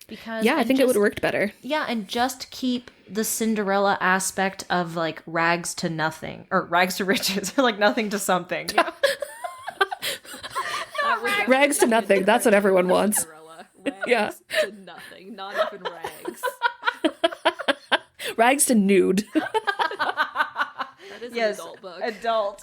Because I think it would have worked better. Yeah, and just keep the Cinderella aspect of like rags to nothing, or rags to riches, or like nothing to something. You know? Rags to nothing. That's what everyone wants. Rags to nothing. Not even rags. Rags to nude. That is an adult book. Adult.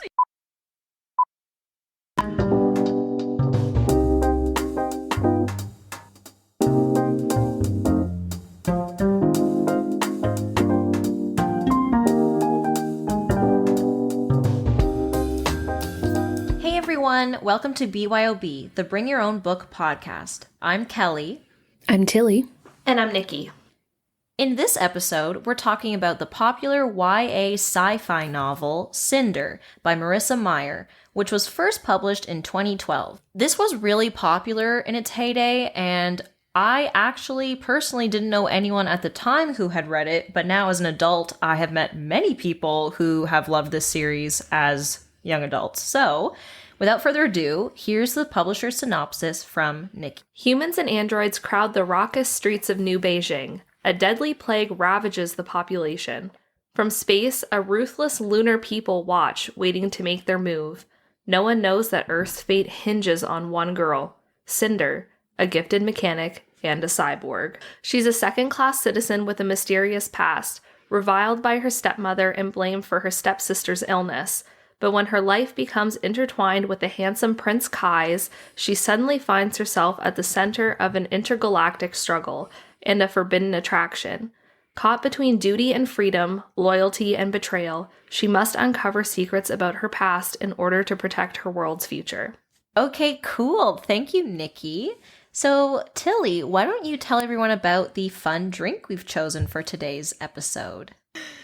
Hey everyone, welcome to BYOB, the Bring Your Own Book podcast. I'm Kelly. I'm Tilly. And I'm Nikki. In this episode, we're talking about the popular YA sci-fi novel Cinder by Marissa Meyer, which was first published in 2012. This was really popular in its heyday, and I actually personally didn't know anyone at the time who had read it, but now as an adult, I have met many people who have loved this series as young adults. So, without further ado, here's the publisher's synopsis from Nikki. Humans and androids crowd the raucous streets of New Beijing. A deadly plague ravages the population. From space, a ruthless lunar people watch, waiting to make their move. No one knows that Earth's fate hinges on one girl, Cinder, a gifted mechanic and a cyborg. She's a second-class citizen with a mysterious past, reviled by her stepmother and blamed for her stepsister's illness. But when her life becomes intertwined with the handsome Prince Kai's, she suddenly finds herself at the center of an intergalactic struggle and a forbidden attraction. Caught between duty and freedom, loyalty and betrayal, she must uncover secrets about her past in order to protect her world's future. Okay, cool. Thank you, Nikki. So, Tilly, why don't you tell everyone about the fun drink we've chosen for today's episode?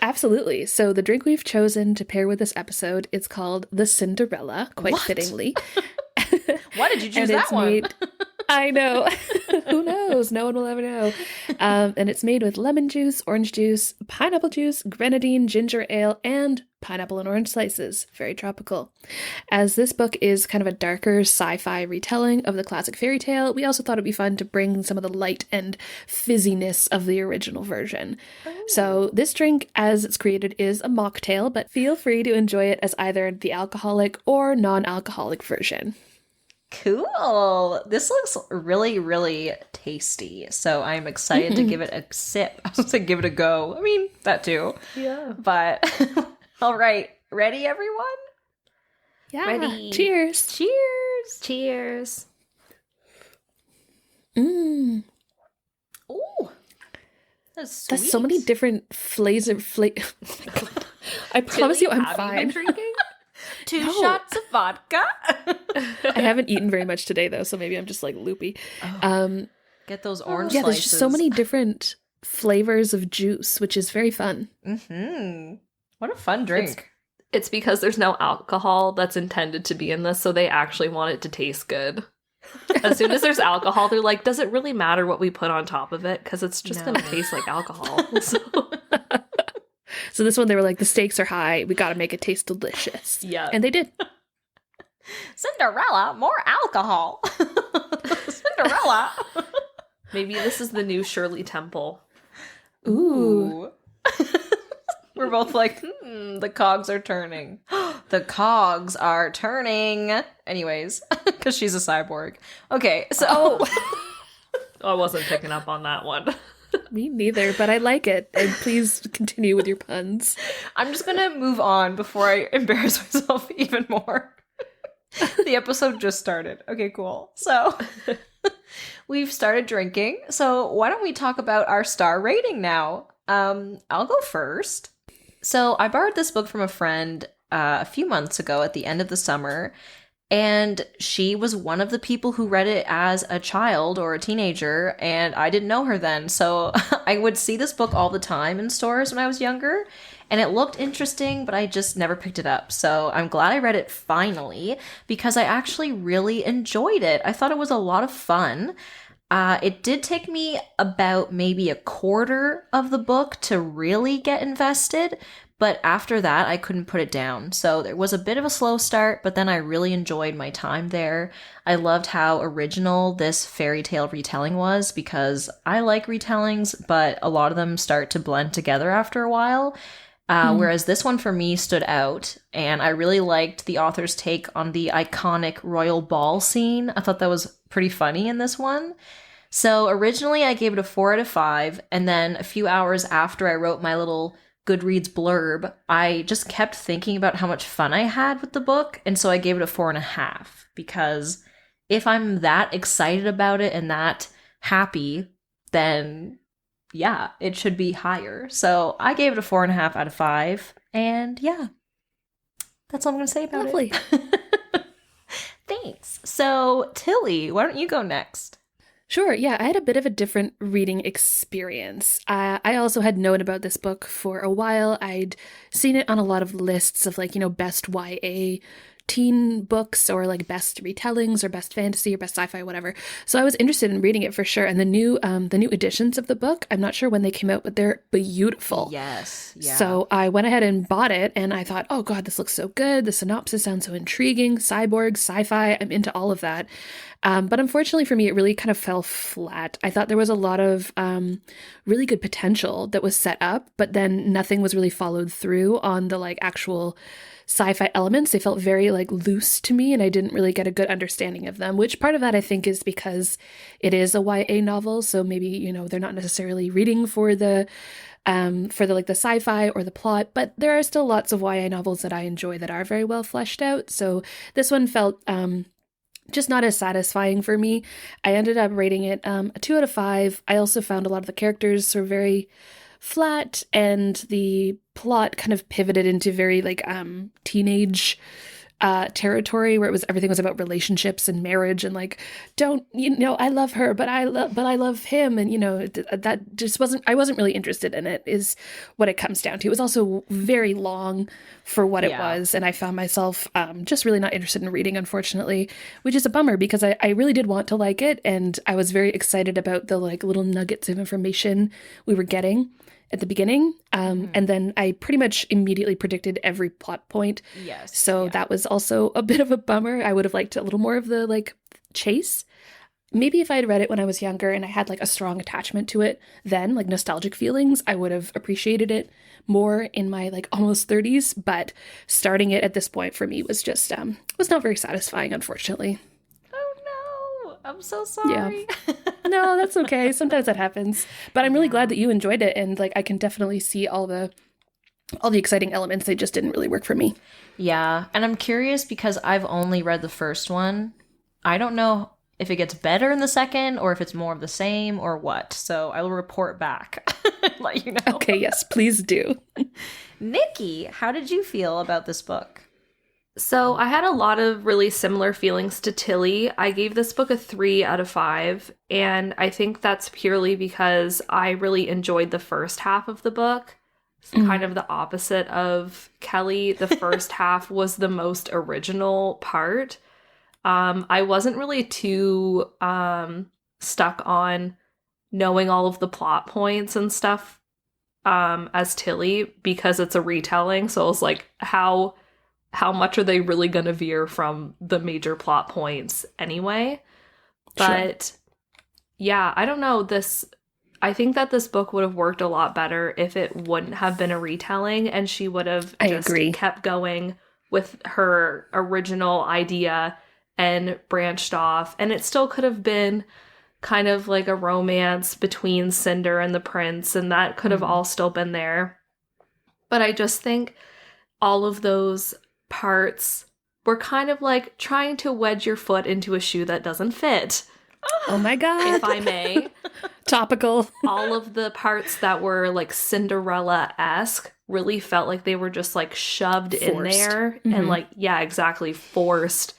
Absolutely. So the drink we've chosen to pair with this episode is called the Cinderella, quite fittingly. Why did you choose that one? I know. Who knows? No one will ever know. And it's made with lemon juice, orange juice, pineapple juice, grenadine, ginger ale, and pineapple and orange slices. Very tropical. As this book is kind of a darker sci-fi retelling of the classic fairy tale, we also thought it'd be fun to bring some of the light and fizziness of the original version. Oh. So this drink, as it's created, is a mocktail, but feel free to enjoy it as either the alcoholic or non-alcoholic version. Cool. This looks really, really tasty. So I'm excited to give it a sip. I was going to say give it a go. I mean, that too. Yeah. But, all right. Ready, everyone? Yeah. Ready. Cheers. Cheers. Cheers. Ooh. That's sweet. That's so many different flavors. I promise you I'm fine. Drinking? Two shots of vodka. I haven't eaten very much today, though, so maybe I'm just like loopy. Get those orange yeah, slices. there's just so many different flavors of juice, which is very fun. Mm-hmm. What a fun drink. It's because there's no alcohol that's intended to be in this, so they actually want it to taste good. As soon as there's alcohol, they're like, does it really matter what we put on top of it? Because it's just going to taste like alcohol. So this one, they were like, the stakes are high. We got to make it taste delicious. Yeah. And they did. Cinderella, more alcohol. Cinderella. Maybe this is the new Shirley Temple. Ooh. We're both like, the cogs are turning. The cogs are turning. Anyways, because she's a cyborg. Okay, so... I wasn't picking up on that one. Me neither, but I like it. And please continue with your puns. I'm just gonna move on before I embarrass myself even more. The episode just started. Okay, cool. So, we've started drinking. So, why don't we talk about our star rating now? I'll go first. So, I borrowed this book from a friend a few months ago at the end of the summer. And she was one of the people who read it as a child or a teenager, and I didn't know her then. So I would see this book all the time in stores when I was younger, and it looked interesting, but I just never picked it up. So I'm glad I read it finally, because I actually really enjoyed it. I thought it was a lot of fun. It did take me about maybe a quarter of the book to really get invested, But after that, I couldn't put it down. So there was a bit of a slow start, but then I really enjoyed my time there. I loved how original this fairy tale retelling was because I like retellings, but a lot of them start to blend together after a while. Whereas this one for me stood out, and I really liked the author's take on the iconic royal ball scene. I thought that was pretty funny in this one. So originally I gave it a 4 out of 5, and then a few hours after I wrote my little Goodreads blurb, I just kept thinking about how much fun I had with the book, and so I gave it a 4.5, because if I'm that excited about it and that happy, then yeah, it should be higher. So I gave it a 4.5 out of 5, and yeah, that's all I'm gonna say about Lovely. it. Thanks. So Tilly, why don't you go next? Sure, yeah, I had a bit of a different reading experience. I also had known about this book for a while. I'd seen it on a lot of lists of best YA teen books or best retellings or best fantasy or best sci-fi, whatever. So I was interested in reading it for sure. And the new editions of the book, I'm not sure when they came out, but they're beautiful. Yes. Yeah. So I went ahead and bought it, and I thought, oh God, this looks so good. The synopsis sounds so intriguing. Cyborgs, sci-fi, I'm into all of that. But unfortunately for me, it really kind of fell flat. I thought there was a lot of really good potential that was set up, but then nothing was really followed through on the actual sci-fi elements. They felt very loose to me, and I didn't really get a good understanding of them, which part of that I think is because it is a YA novel. So maybe, they're not necessarily reading for the sci-fi or the plot, but there are still lots of YA novels that I enjoy that are very well fleshed out. So this one felt just not as satisfying for me. I ended up rating it a 2 out of 5. I also found a lot of the characters were very flat, and the plot kind of pivoted into very teenage territory where everything was about relationships and marriage and I love her, but I love him, and that just I wasn't really interested in it, is what it comes down to. It was also very long for what it was, and I found myself just really not interested in reading, unfortunately, which is a bummer because I really did want to like it, and I was very excited about the little nuggets of information we were getting at the beginning. And then I pretty much immediately predicted every plot point. Yes. So that was also a bit of a bummer. I would have liked a little more of the chase. Maybe if I had read it when I was younger and I had a strong attachment to it, then nostalgic feelings, I would have appreciated it more in my almost 30s. But starting it at this point for me was just was not very satisfying, unfortunately. I'm so sorry. Yeah. No, that's okay. Sometimes that happens. But I'm really glad that you enjoyed it, and I can definitely see all the exciting elements. They just didn't really work for me. Yeah, and I'm curious because I've only read the first one. I don't know if it gets better in the second or if it's more of the same or what. So I will report back. Let you know. Okay, yes, please do. Nikki, how did you feel about this book? So I had a lot of really similar feelings to Tilly. I gave this book a 3 out of 5, and I think that's purely because I really enjoyed the first half of the book. It's kind of the opposite of Kelly. The first half was the most original part. I wasn't really too stuck on knowing all of the plot points and stuff as Tilly because it's a retelling. So I was like, how much are they really going to veer from the major plot points anyway? But yeah, I don't know. I think that this book would have worked a lot better if it wouldn't have been a retelling and she would have just kept going with her original idea and branched off. And it still could have been kind of like a romance between Cinder and the prince, and that could have all still been there. But I just think all of those parts were kind of like trying to wedge your foot into a shoe that doesn't fit. Oh my God. If I may. Topical. All of the parts that were Cinderella-esque really felt like they were just shoved in there and exactly forced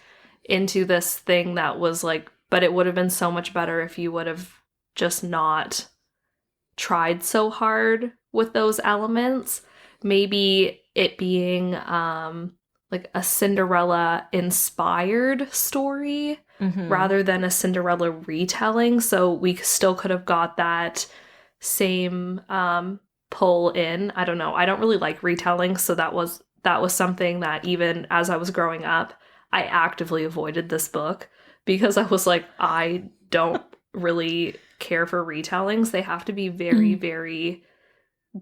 into this thing that was but it would have been so much better if you would have just not tried so hard with those elements. Maybe it being a Cinderella-inspired story rather than a Cinderella retelling. So we still could have got that same pull in. I don't know. I don't really like retelling, so that was something that even as I was growing up, I actively avoided this book because I was like, I don't really care for retellings. They have to be very, very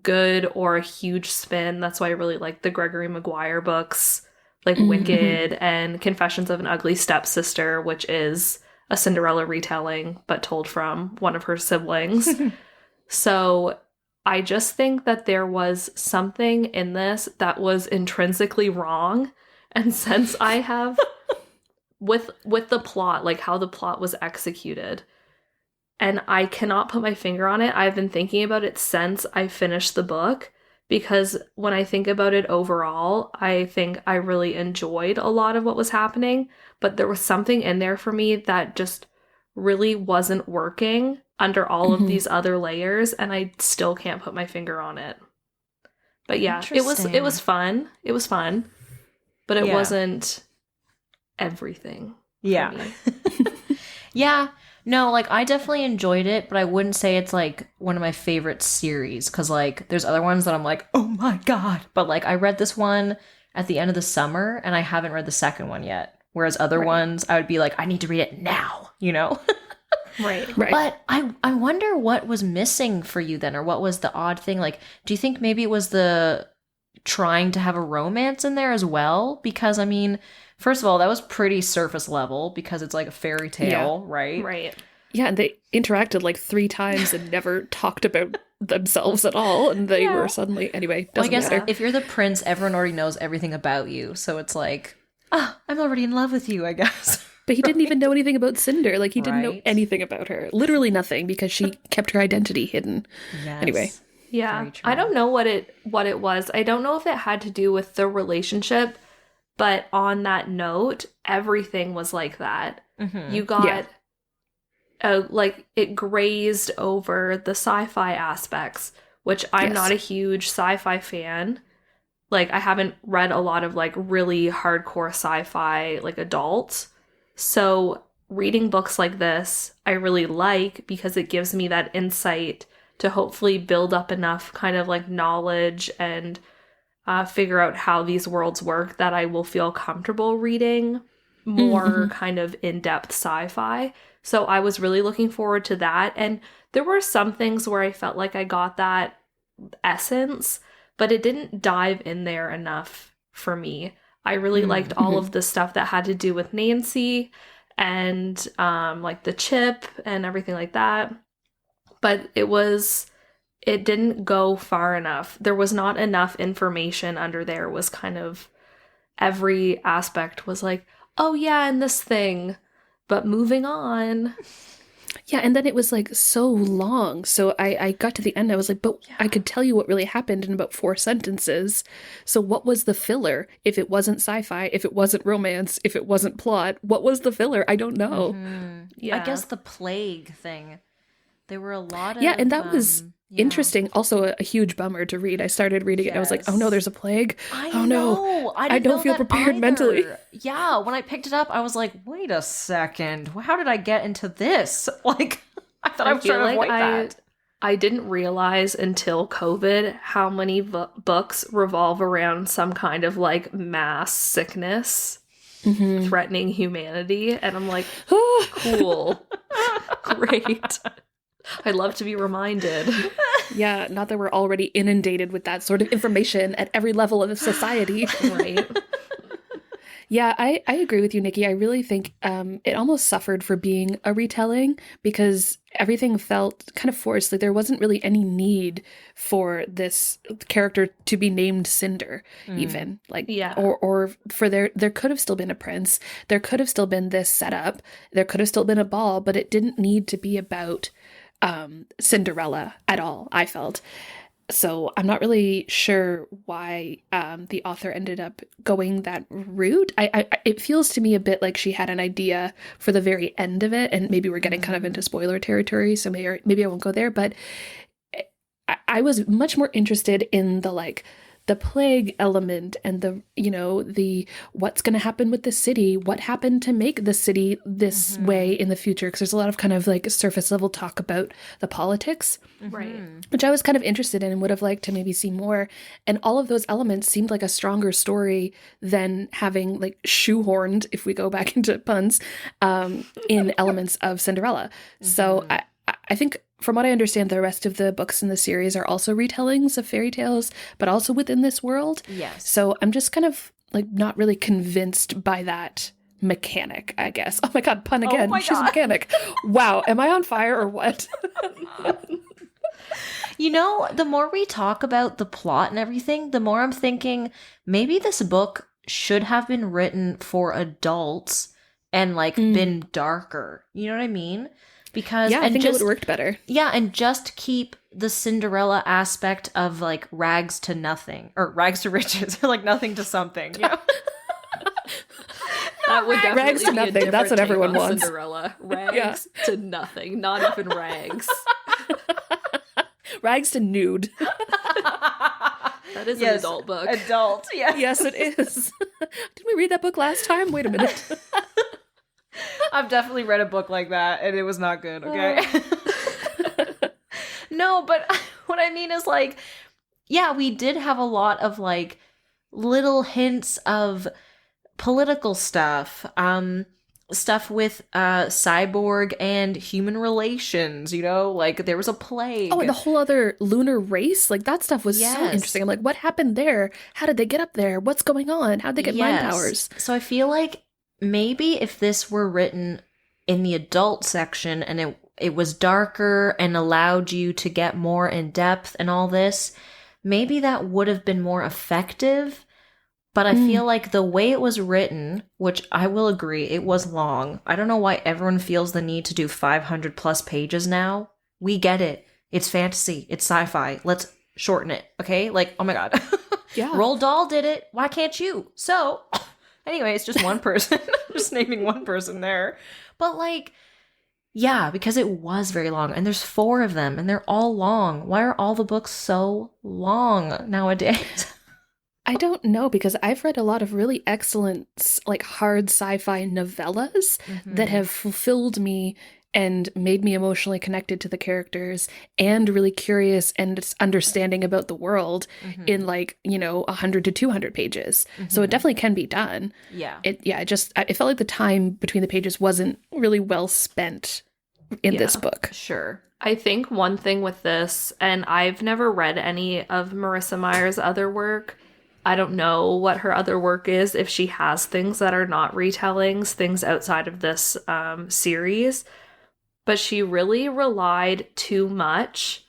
good or a huge spin. That's why I really like the Gregory Maguire books, like Wicked and Confessions of an Ugly Stepsister, which is a Cinderella retelling, but told from one of her siblings. So I just think that there was something in this that was intrinsically wrong. And since I have, with the plot, like how the plot was executed, and I cannot put my finger on it. I've been thinking about it since I finished the book, because when I think about it overall, I think I really enjoyed a lot of what was happening, but there was something in there for me that just really wasn't working under all of these other layers, and I still can't put my finger on it. But yeah, it was fun. It was fun, but it wasn't everything. Yeah. For me. Yeah. No, like, I definitely enjoyed it, but I wouldn't say it's, like, one of my favorite series, because, like, there's other ones that I'm like, oh my god, but, like, I read this one at the end of the summer, and I haven't read the second one yet, whereas other ones, I would be like, I need to read it now, you know? Right. But I wonder what was missing for you then, or what was the odd thing, like, do you think maybe it was the trying to have a romance in there as well? Because, I mean, first of all, that was pretty surface level because it's like a fairy tale, right? Right. Yeah, and they interacted like 3 times and never talked about themselves at all, and they were suddenly, anyway, Well, I doesn't guess matter. if you're the prince, everyone already knows everything about you, so it's like, I'm already in love with you, I guess. But he didn't even know anything about Cinder. Like, he didn't know Right. anything about her. Literally nothing, because she kept her identity hidden. Yes. Anyway. Yeah. Very true. I don't know what it was. I don't know if it had to do with the relationship, but on that note, everything was like that. You got like, it grazed over the sci-fi aspects, which I'm not a huge sci-fi fan. Like, I haven't read a lot of, like, really hardcore sci-fi, like, adults. So reading books like this, I really like, because it gives me that insight to hopefully build up enough kind of, like, knowledge and figure out how these worlds work that I will feel comfortable reading more kind of in-depth sci-fi. So I was really looking forward to that. And there were some things where I felt like I got that essence, but it didn't dive in there enough for me. I really liked all of the stuff that had to do with Nancy and like the chip and everything like that. But it didn't go far enough. There was not enough information under there. It was kind of, every aspect was like, oh yeah, and this thing, but moving on. Yeah, and then it was like so long. So I got to the end, I was like, but I could tell you what really happened in about 4 sentences. So what was the filler? If it wasn't sci-fi, if it wasn't romance, if it wasn't plot, what was the filler? I don't know. Yeah. I guess the plague thing. There were a lot of... Yeah, and that was interesting. Also a huge bummer to read. I started reading it and I was like, oh no, there's a plague. I know. I don't feel prepared mentally. Yeah, when I picked it up, I was like, wait a second. How did I get into this? Like, I thought I was trying to avoid that. I didn't realize until COVID how many books revolve around some kind of, like, mass sickness threatening humanity. And I'm like, cool. Great. I love to be reminded. Yeah, not that we're already inundated with that sort of information at every level of society. Right. Yeah, I agree with you, Nikki. I really think it almost suffered for being a retelling, because everything felt kind of forced. Like, there wasn't really any need for this character to be named Cinder, even. Like, or for there could have still been a prince. There could have still been this setup. There could have still been a ball, but it didn't need to be about Cinderella at all, I felt. So I'm not really sure why the author ended up going that route. It feels to me a bit like she had an idea for the very end of it, and maybe we're getting kind of into spoiler territory, so maybe I won't go there, but I was much more interested in the the plague element and the, the what's going to happen with the city, what happened to make the city this way in the future. Because there's a lot of kind of like surface level talk about the politics, Right. which I was kind of interested in and would have liked to maybe see more. And all of those elements seemed like a stronger story than having like shoehorned, if we go back into puns, in elements of Cinderella. So I think, from what I understand, the rest of the books in the series are also retellings of fairy tales, but also within this world. Yes. So I'm just kind of like not really convinced by that mechanic, I guess. Oh my God, pun again. my She's a God. mechanic. Wow. Am I on fire or what? The more we talk about the plot and everything, the more I'm thinking maybe this book should have been written for adults and like been darker. You know what I mean? Because I think it would have worked better. Yeah, and just keep the Cinderella aspect of like rags to nothing or rags to riches, or like nothing to something. You know? That would definitely rags to be nothing. A different That's what take everyone on wants. Cinderella. Rags to nothing. Not even rags. Rags to nude. That is an adult book. Adult, yeah. Yes, it is. Did we read that book last time? Wait a minute. I've definitely read a book like that, and it was not good, okay? No, but what I mean is, like, yeah, we did have a lot of, like, little hints of political stuff, stuff with cyborg and human relations, like, there was a plague. Oh, and the whole other lunar race? Like, that stuff was so Yes. interesting. I'm like, what happened there? How did they get up there? What's going on? How'd they get mind Yes. powers? So I feel like maybe if this were written in the adult section and it was darker and allowed you to get more in depth and all this, maybe that would have been more effective. But I feel like the way it was written, which I will agree, it was long. I don't know why everyone feels the need to do 500 plus pages now. We get it. It's fantasy. It's sci-fi. Let's shorten it. Okay? Like, oh my God. Yeah. Roald Dahl did it. Why can't you? So, anyway, it's just one person. Just naming one person there. But like, yeah, because it was very long. And there's 4 of them. And they're all long. Why are all the books so long nowadays? I don't know, because I've read a lot of really excellent, like, hard sci-fi novellas that have fulfilled me and made me emotionally connected to the characters and really curious and understanding about the world in, like, 100 to 200 pages. So it definitely can be it felt like the time between the pages wasn't really well spent in this book. Sure. I think one thing with this, and I've never read any of Marissa Meyer's other work. I don't know what her other work is, if she has things that are not retellings, things outside of this series. But she really relied too much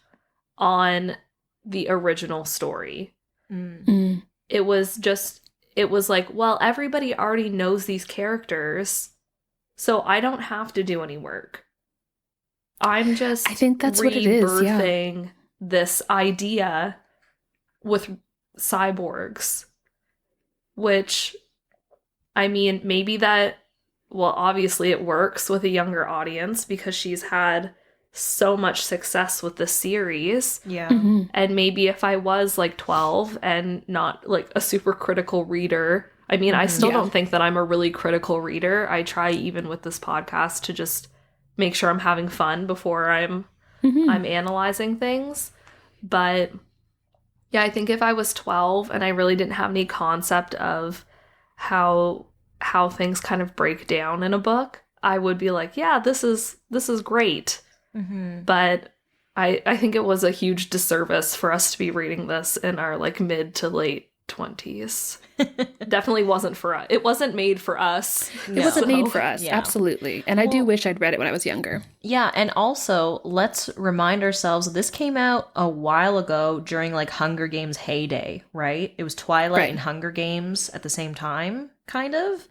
on the original story. It was like, well, everybody already knows these characters, so I don't have to do any work. I think that's what it is, yeah. This idea with cyborgs, which, I mean, maybe that, well, obviously it works with a younger audience because she's had so much success with the series. Yeah. And maybe if I was like 12 and not like a super critical reader, I mean, I still don't think that I'm a really critical reader. I try, even with this podcast, to just make sure I'm having fun before I'm analyzing things. But yeah, I think if I was 12 and I really didn't have any concept of how things kind of break down in a book, I would be like, yeah, this is great. But I think it was a huge disservice for us to be reading this in our like mid to late 20s. Definitely wasn't for us. It wasn't made for us. It wasn't made for us, Yeah. absolutely. And I do wish I'd read it when I was younger. Yeah, and also, let's remind ourselves, this came out a while ago during, like, Hunger Games heyday, right? It was Twilight and Hunger Games at the same time, kind of.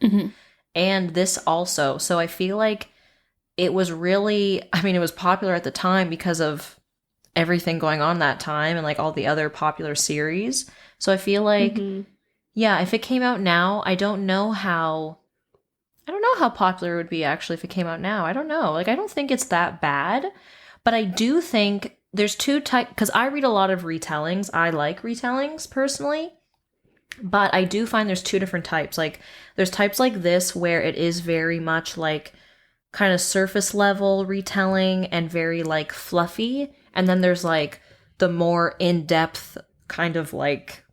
And this also. So I feel like it was really, I mean, it was popular at the time because of everything going on that time and, like, all the other popular series. So I feel like, yeah, if it came out now, I don't know how popular it would be, actually, if it came out now. I don't know. Like, I don't think it's that bad. But I do think there's 2 types, because I read a lot of retellings. I like retellings, personally. But I do find there's two different types. Like, there's types like this where it is very much like kind of surface level retelling and very like fluffy. And then there's like the more in-depth kind of like,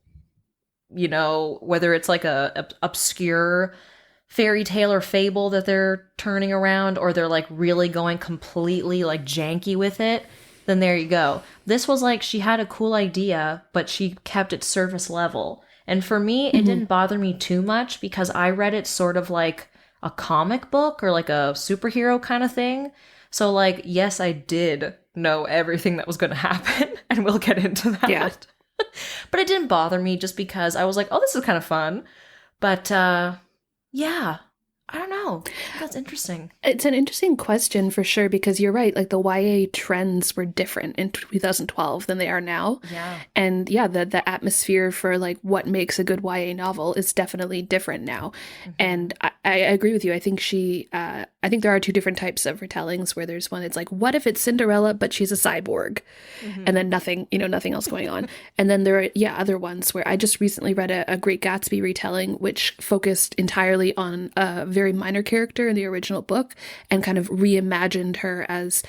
you know, whether it's like a obscure fairy tale or fable that they're turning around, or they're like really going completely like janky with it, then there you go. This was like she had a cool idea, but she kept it surface level. And for me, it didn't bother me too much because I read it sort of like a comic book or like a superhero kind of thing. So like, yes, I did know everything that was going to happen, and we'll get into that. Yeah. But it didn't bother me just because I was like, oh, this is kind of fun. But yeah, I don't know. That's interesting. It's an interesting question for sure, because you're right. Like, the YA trends were different in 2012 than they are now. Yeah. And yeah, the atmosphere for like what makes a good YA novel is definitely different now. And I agree with you. I think I think there are two different types of retellings, where there's one that's like, what if it's Cinderella, but she's a cyborg? And then nothing else going on. And then there are, other ones where I just recently read a Great Gatsby retelling, which focused entirely on a very minor character in the original book and kind of reimagined her as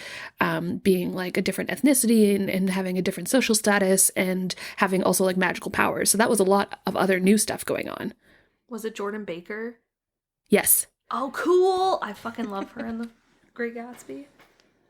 being like a different ethnicity and having a different social status and having also like magical powers. So that was a lot of other new stuff going on. Was it Jordan Baker? Yes. Oh, cool. I fucking love her in The Great Gatsby.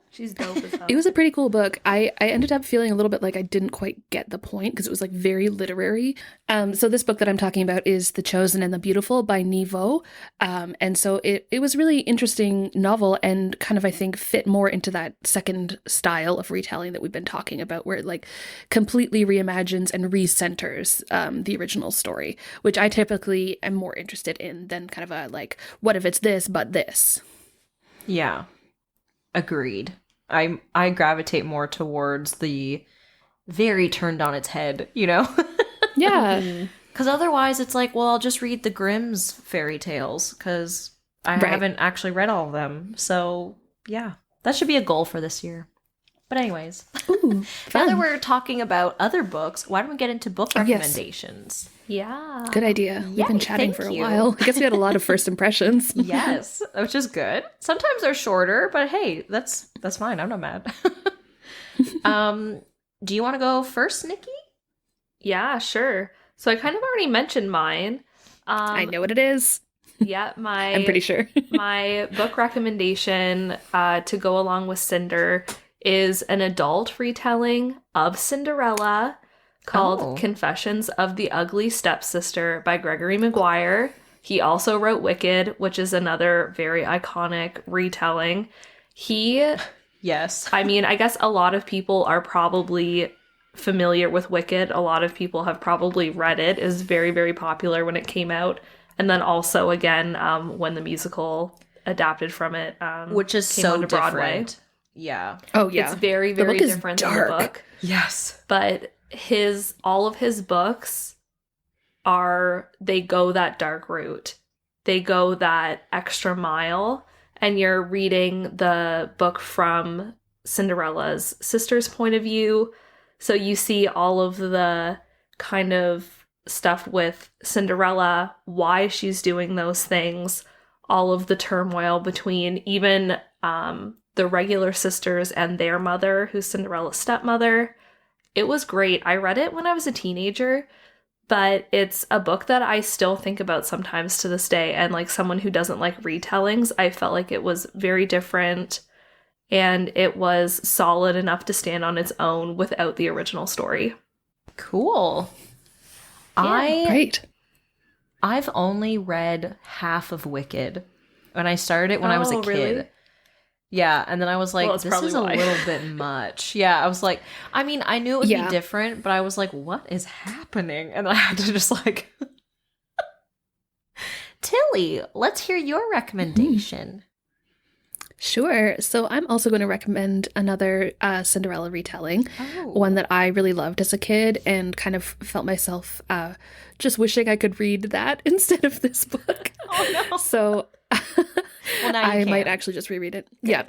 She's dope as hell. It was a pretty cool book. I ended up feeling a little bit like I didn't quite get the point because it was like very literary. So this book that I'm talking about is The Chosen and the Beautiful by Niveau. And so it was really interesting novel and kind of, I think, fit more into that second style of retelling that we've been talking about, where it like completely reimagines and recenters the original story, which I typically am more interested in than kind of a like, what if it's this but this? Yeah. Agreed. I gravitate more towards the very turned on its head, you know? Yeah. Because otherwise it's like, well, I'll just read the Grimm's fairy tales because I haven't actually read all of them. So yeah, that should be a goal for this year. But anyways, Ooh, now that we're talking about other books, why don't we get into book recommendations? Yeah. Good idea. We've been chatting thank for a you. while. I guess we had a lot of first impressions. Yes, which is good. Sometimes they're shorter, but hey, that's fine. I'm not mad. Do you want to go first, Nikki? Yeah, sure. So I kind of already mentioned mine. I know what it is. Yeah, I'm pretty sure. my book recommendation to go along with Cinder is an adult retelling of Cinderella called Confessions of the Ugly Stepsister by Gregory Maguire. He also wrote Wicked, which is another very iconic retelling. Yes. I mean, I guess a lot of people are probably familiar with Wicked. A lot of people have probably read it. It was very, very popular when it came out. And then also, again, when the musical adapted from it, which is came so onto Broadway. different. Yeah. Oh, yeah. It's very, The very book is different dark. than the book. Yes. But all of his books they go that dark route. They go that extra mile, and you're reading the book from Cinderella's sister's point of view. So you see all of the kind of stuff with Cinderella, why she's doing those things, all of the turmoil between even the regular sisters and their mother, who's Cinderella's stepmother. It was great. I read it when I was a teenager, but it's a book that I still think about sometimes to this day. And like someone who doesn't like retellings, I felt like it was very different and it was solid enough to stand on its own without the original story. Cool. Great. I've only read half of Wicked. And I started it when I was a kid. Really? Yeah, and then I was like, Well, that's this is a probably why. little bit much. Yeah, I was like, I mean, I knew it would be different, but I was like, what is happening? And I had to just like... Tilly, let's hear your recommendation. Sure. So I'm also going to recommend another Cinderella retelling, one that I really loved as a kid and kind of felt myself just wishing I could read that instead of this book. Oh, no. So Well, now you I can. might actually just reread it. Yeah.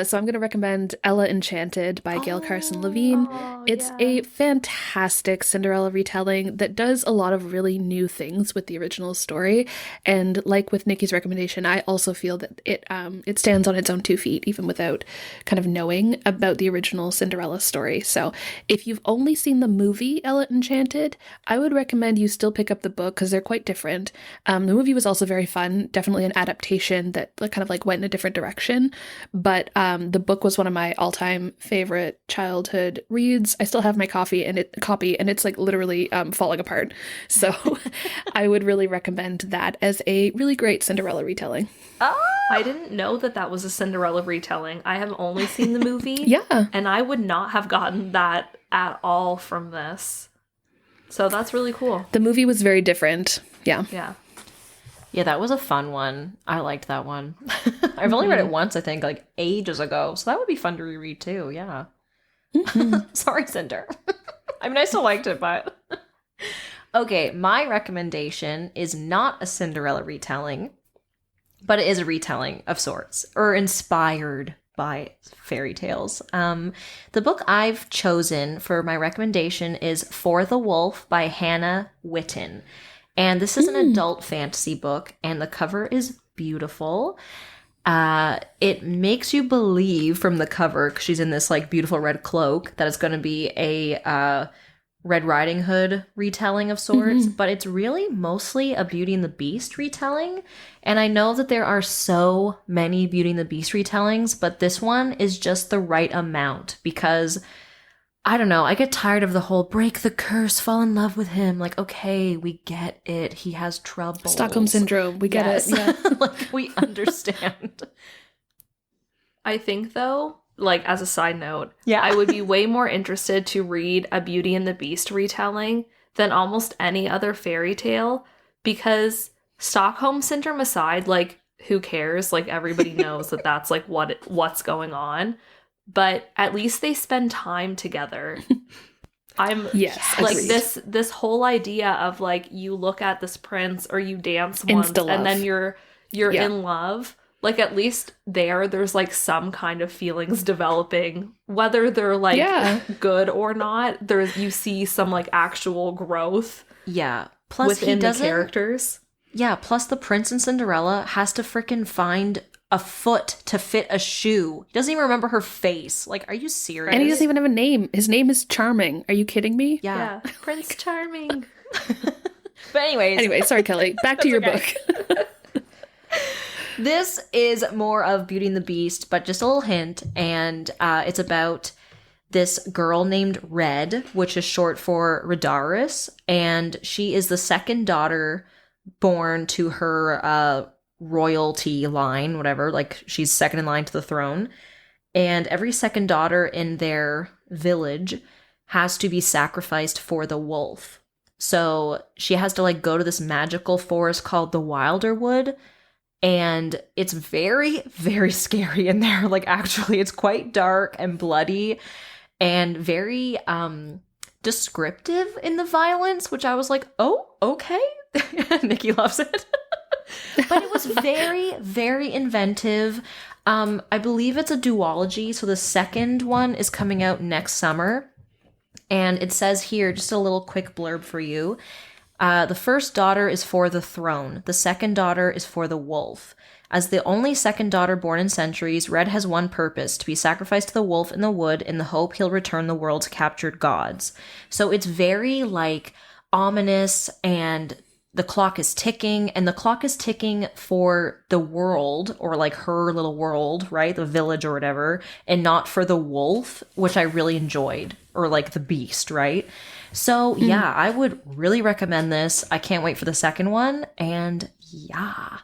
So I'm going to recommend Ella Enchanted by Gail Carson Levine. It's a fantastic Cinderella retelling that does a lot of really new things with the original story. And like with Nikki's recommendation, I also feel that it stands on its own 2 feet, even without kind of knowing about the original Cinderella story. So if you've only seen the movie Ella Enchanted, I would recommend you still pick up the book because they're quite different. The movie was also very fun, definitely an adaptation that kind of like went in a different direction. But the book was one of my all-time favorite childhood reads. I still have my copy and it's like literally falling apart. So I would really recommend that as a really great Cinderella retelling. Oh! I didn't know that was a Cinderella retelling. I have only seen the movie. Yeah. And I would not have gotten that at all from this. So that's really cool. The movie was very different. Yeah. Yeah. Yeah, that was a fun one. I liked that one. I've only read it once, I think, like ages ago. So that would be fun to reread too. Yeah. Sorry, Cinder. I mean, I still liked it, but... Okay, my recommendation is not a Cinderella retelling, but it is a retelling of sorts, or inspired by fairy tales. The book I've chosen for my recommendation is For the Wolf by Hannah Witten. And this is an adult fantasy book, and the cover is beautiful. It makes you believe from the cover, because she's in this like beautiful red cloak, that it's going to be a Red Riding Hood retelling of sorts, but it's really mostly a Beauty and the Beast retelling. And I know that there are so many Beauty and the Beast retellings, but this one is just the right amount because, I don't know, I get tired of the whole break the curse, fall in love with him. Like, okay, we get it. He has trouble. Stockholm Syndrome. We get it. Yeah. Like, we understand. I think, though, like, as a side note, Yeah. I would be way more interested to read a Beauty and the Beast retelling than almost any other fairy tale, because Stockholm Syndrome aside, like, who cares? Like, everybody knows that that's, like, what's going on. But at least they spend time together. Yes, like, agreed. this whole idea of, like, you look at this prince or you dance once Insta-love. and then you're in love. Like, at least there's, like, some kind of feelings developing. Whether they're, like, good or not, you see some, like, actual growth. Yeah. Plus, within the characters. Yeah, plus the prince in Cinderella has to frickin' find a foot to fit a shoe. He doesn't even remember her face. Like, are you serious? And he doesn't even have a name. His name is Charming. Are you kidding me? Yeah. Prince Charming. But anyways. Anyway, sorry, Kelly. Back to your book. This is more of Beauty and the Beast, but just a little hint. And it's about this girl named Red, which is short for Redaris. And she is the second daughter born to her royalty line, whatever. Like, she's second in line to the throne. And every second daughter in their village has to be sacrificed for the wolf. So she has to, like, go to this magical forest called the Wilderwood. And it's very, very scary in there. Like, actually, it's quite dark and bloody and very descriptive in the violence, which I was like, oh, okay. Nikki loves it. But it was very, very inventive. I believe it's a duology. So the second one is coming out next summer. And it says here, just a little quick blurb for you. The first daughter is for the throne. The second daughter is for the wolf. As the only second daughter born in centuries, Red has one purpose: to be sacrificed to the wolf in the wood in the hope he'll return the world's captured gods. So it's very, like, ominous, and the clock is ticking, and the clock is ticking for the world, or like her little world, right? The village or whatever, and not for the wolf, which I really enjoyed, or like the beast, right? So yeah, I would really recommend this. I can't wait for the second one, and yeah.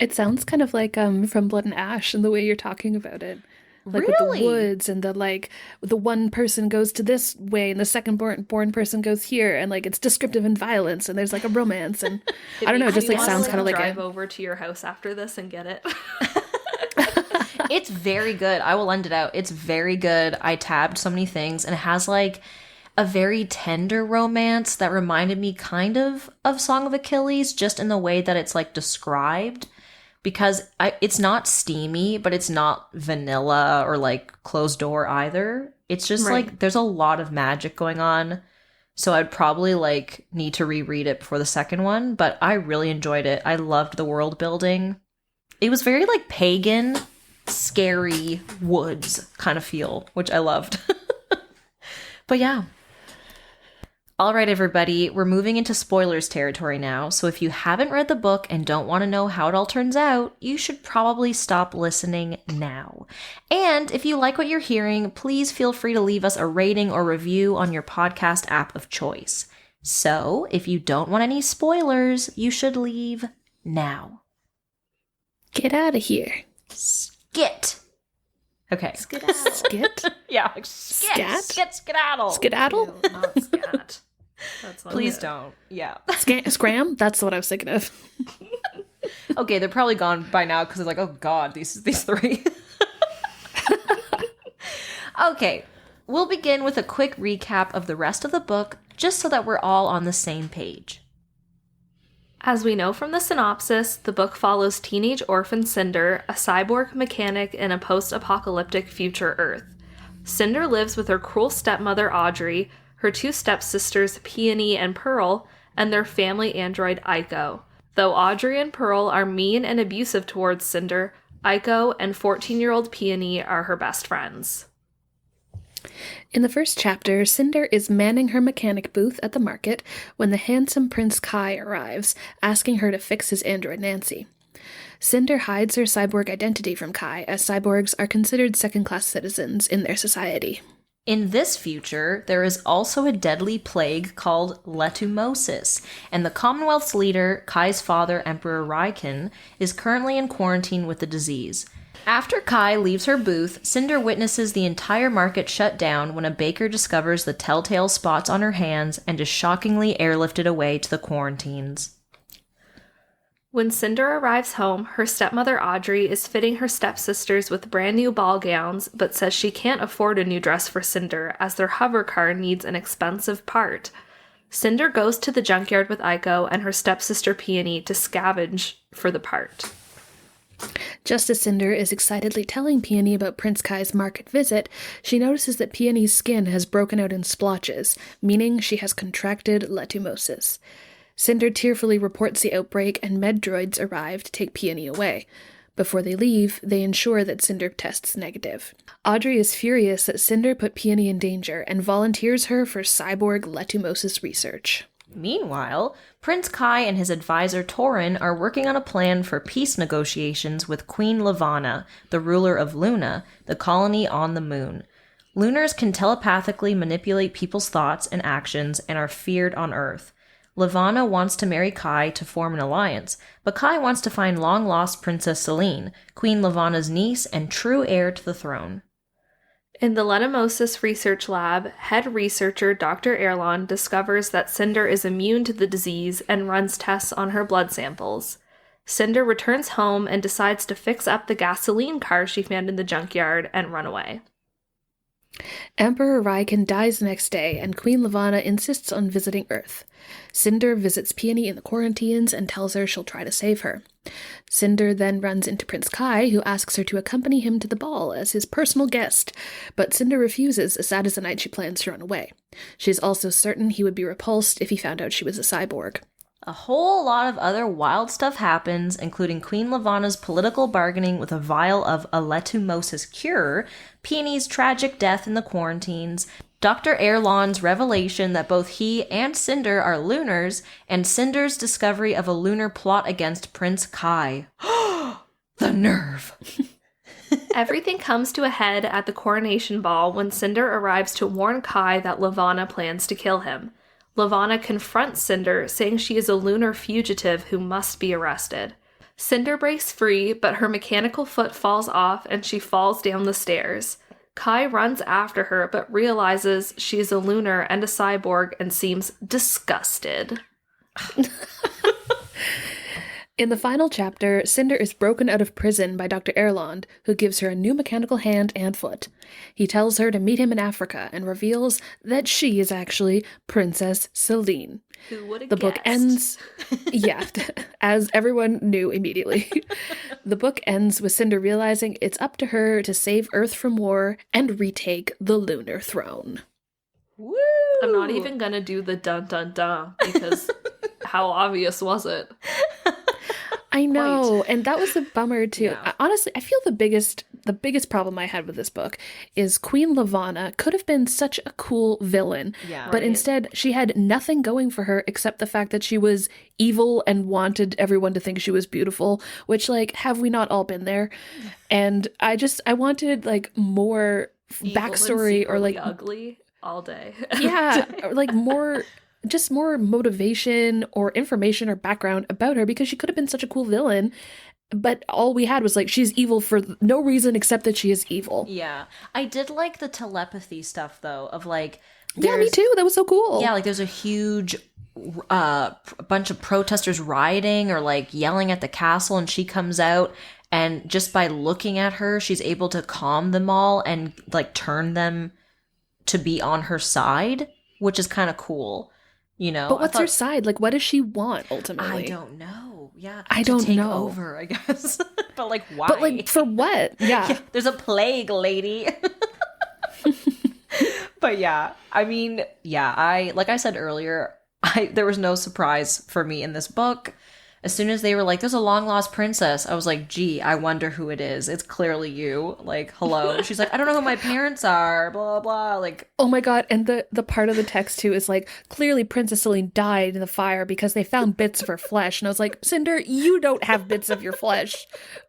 It sounds kind of like from Blood and Ash in the way you're talking about it. Like Really? with the woods and the one person goes to this way and the second born person goes here, and like it's descriptive and violence and there's like a romance, and I don't know, it just like sounds kind of like drive over to your house after this and get it. It's very good. I will lend it out. It's very good. I tabbed so many things, and it has like a very tender romance that reminded me kind of Song of Achilles, just in the way that it's like described, because it's not steamy, but it's not vanilla or like closed door either. It's just like there's a lot of magic going on. So I'd probably like need to reread it before the second one, but I really enjoyed it. I loved the world building. It was very like pagan, scary woods kind of feel, which I loved. But yeah. All right, everybody, we're moving into spoilers territory now, so if you haven't read the book and don't want to know how it all turns out, you should probably stop listening now. And if you like what you're hearing, please feel free to leave us a rating or review on your podcast app of choice. So, if you don't want any spoilers, you should leave now. Get out of here. Skit! Okay. Skedaddle. Skit? Yeah, like skit, Scat? skit, skedaddle. Skedaddle? Ew, not scat. That's not Please good. don't. Yeah. Scram? That's what I was thinking of. Okay, they're probably gone by now because they're like, oh god, these three. Okay, we'll begin with a quick recap of the rest of the book, just so that we're all on the same page. As we know from the synopsis, the book follows teenage orphan Cinder, a cyborg mechanic in a post-apocalyptic future Earth. Cinder lives with her cruel stepmother Audrey, her two stepsisters Peony and Pearl, and their family android Aiko. Though Audrey and Pearl are mean and abusive towards Cinder, Aiko and 14-year-old Peony are her best friends. In the first chapter, Cinder is manning her mechanic booth at the market when the handsome Prince Kai arrives, asking her to fix his android Nancy. Cinder hides her cyborg identity from Kai, as cyborgs are considered second-class citizens in their society. In this future, there is also a deadly plague called letumosis, and the Commonwealth's leader, Kai's father, Emperor Raiken, is currently in quarantine with the disease. After Kai leaves her booth, Cinder witnesses the entire market shut down when a baker discovers the telltale spots on her hands and is shockingly airlifted away to the quarantines. When Cinder arrives home, her stepmother Audrey is fitting her stepsisters with brand new ball gowns, but says she can't afford a new dress for Cinder as their hover car needs an expensive part. Cinder goes to the junkyard with Aiko and her stepsister Peony to scavenge for the part. Just as Cinder is excitedly telling Peony about Prince Kai's market visit, she notices that Peony's skin has broken out in splotches, meaning she has contracted letumosis. Cinder tearfully reports the outbreak, and med droids arrive to take Peony away. Before they leave, they ensure that Cinder tests negative. Audrey is furious that Cinder put Peony in danger and volunteers her for cyborg letumosis research. Meanwhile, Prince Kai and his advisor Torin are working on a plan for peace negotiations with Queen Levana, the ruler of Luna, the colony on the moon. Lunars can telepathically manipulate people's thoughts and actions and are feared on Earth. Levana wants to marry Kai to form an alliance, but Kai wants to find long-lost Princess Celine, Queen Levana's niece and true heir to the throne. In the Letumosis Research Lab, head researcher Dr. Erlon discovers that Cinder is immune to the disease and runs tests on her blood samples. Cinder returns home and decides to fix up the gasoline car she found in the junkyard and run away. Emperor Raiken dies the next day, and Queen Levana insists on visiting Earth. Cinder visits Peony in the quarantines and tells her she'll try to save her. Cinder then runs into Prince Kai, who asks her to accompany him to the ball as his personal guest, but Cinder refuses, as that is the night she plans to run away. She's also certain he would be repulsed if he found out she was a cyborg. A whole lot of other wild stuff happens, including Queen Levana's political bargaining with a vial of a letumosis cure, Peony's tragic death in the quarantines, Dr. Erlon's revelation that both he and Cinder are Lunars, and Cinder's discovery of a lunar plot against Prince Kai. The nerve! Everything comes to a head at the coronation ball when Cinder arrives to warn Kai that Levana plans to kill him. Levana confronts Cinder, saying she is a lunar fugitive who must be arrested. Cinder breaks free, but her mechanical foot falls off and she falls down the stairs. Kai runs after her, but realizes she is a lunar and a cyborg and seems disgusted. In the final chapter, Cinder is broken out of prison by Dr. Erland, who gives her a new mechanical hand and foot. He tells her to meet him in Africa and reveals that she is actually Princess Celine. Who would have The book ends, yeah, as everyone knew immediately. The book ends with Cinder realizing it's up to her to save Earth from war and retake the lunar throne. Woo! I'm not even gonna do the dun dun dun because how obvious was it? I know, and that was a bummer too. Yeah. Honestly, I feel the biggest problem I had with this book is Queen Lavanna could have been such a cool villain, Yeah. but Right. instead she had nothing going for her except the fact that she was evil and wanted everyone to think she was beautiful, which, like, have we not all been there? And I wanted, like, more Evil and backstory or, like, secretly ugly all day. yeah, or, like, more motivation or information or background about her, because she could have been such a cool villain, but all we had was, like, she's evil for no reason except that she is evil. Yeah. I did like the telepathy stuff, though, of, like... Yeah, me too. That was so cool. Yeah, like, there's a huge bunch of protesters rioting or, like, yelling at the castle, and she comes out, and just by looking at her, she's able to calm them all and, like, turn them to be on her side, which is kind of cool. You know, But what's her side? Like, what does she want ultimately? I don't know. Yeah, I to don't take know. over, I guess. But, like, why? But, like, for what? Yeah. There's a plague, lady. But yeah, I mean, yeah, like I said earlier, there was no surprise for me in this book. As soon as they were like, there's a long lost princess, I was like, gee, I wonder who it is. It's clearly you. Like, hello. She's like, I don't know who my parents are, blah, blah. Like, Oh my god, and the part of the text too is like, clearly Princess Celine died in the fire because they found bits of her flesh. And I was like, Cinder, you don't have bits of your flesh.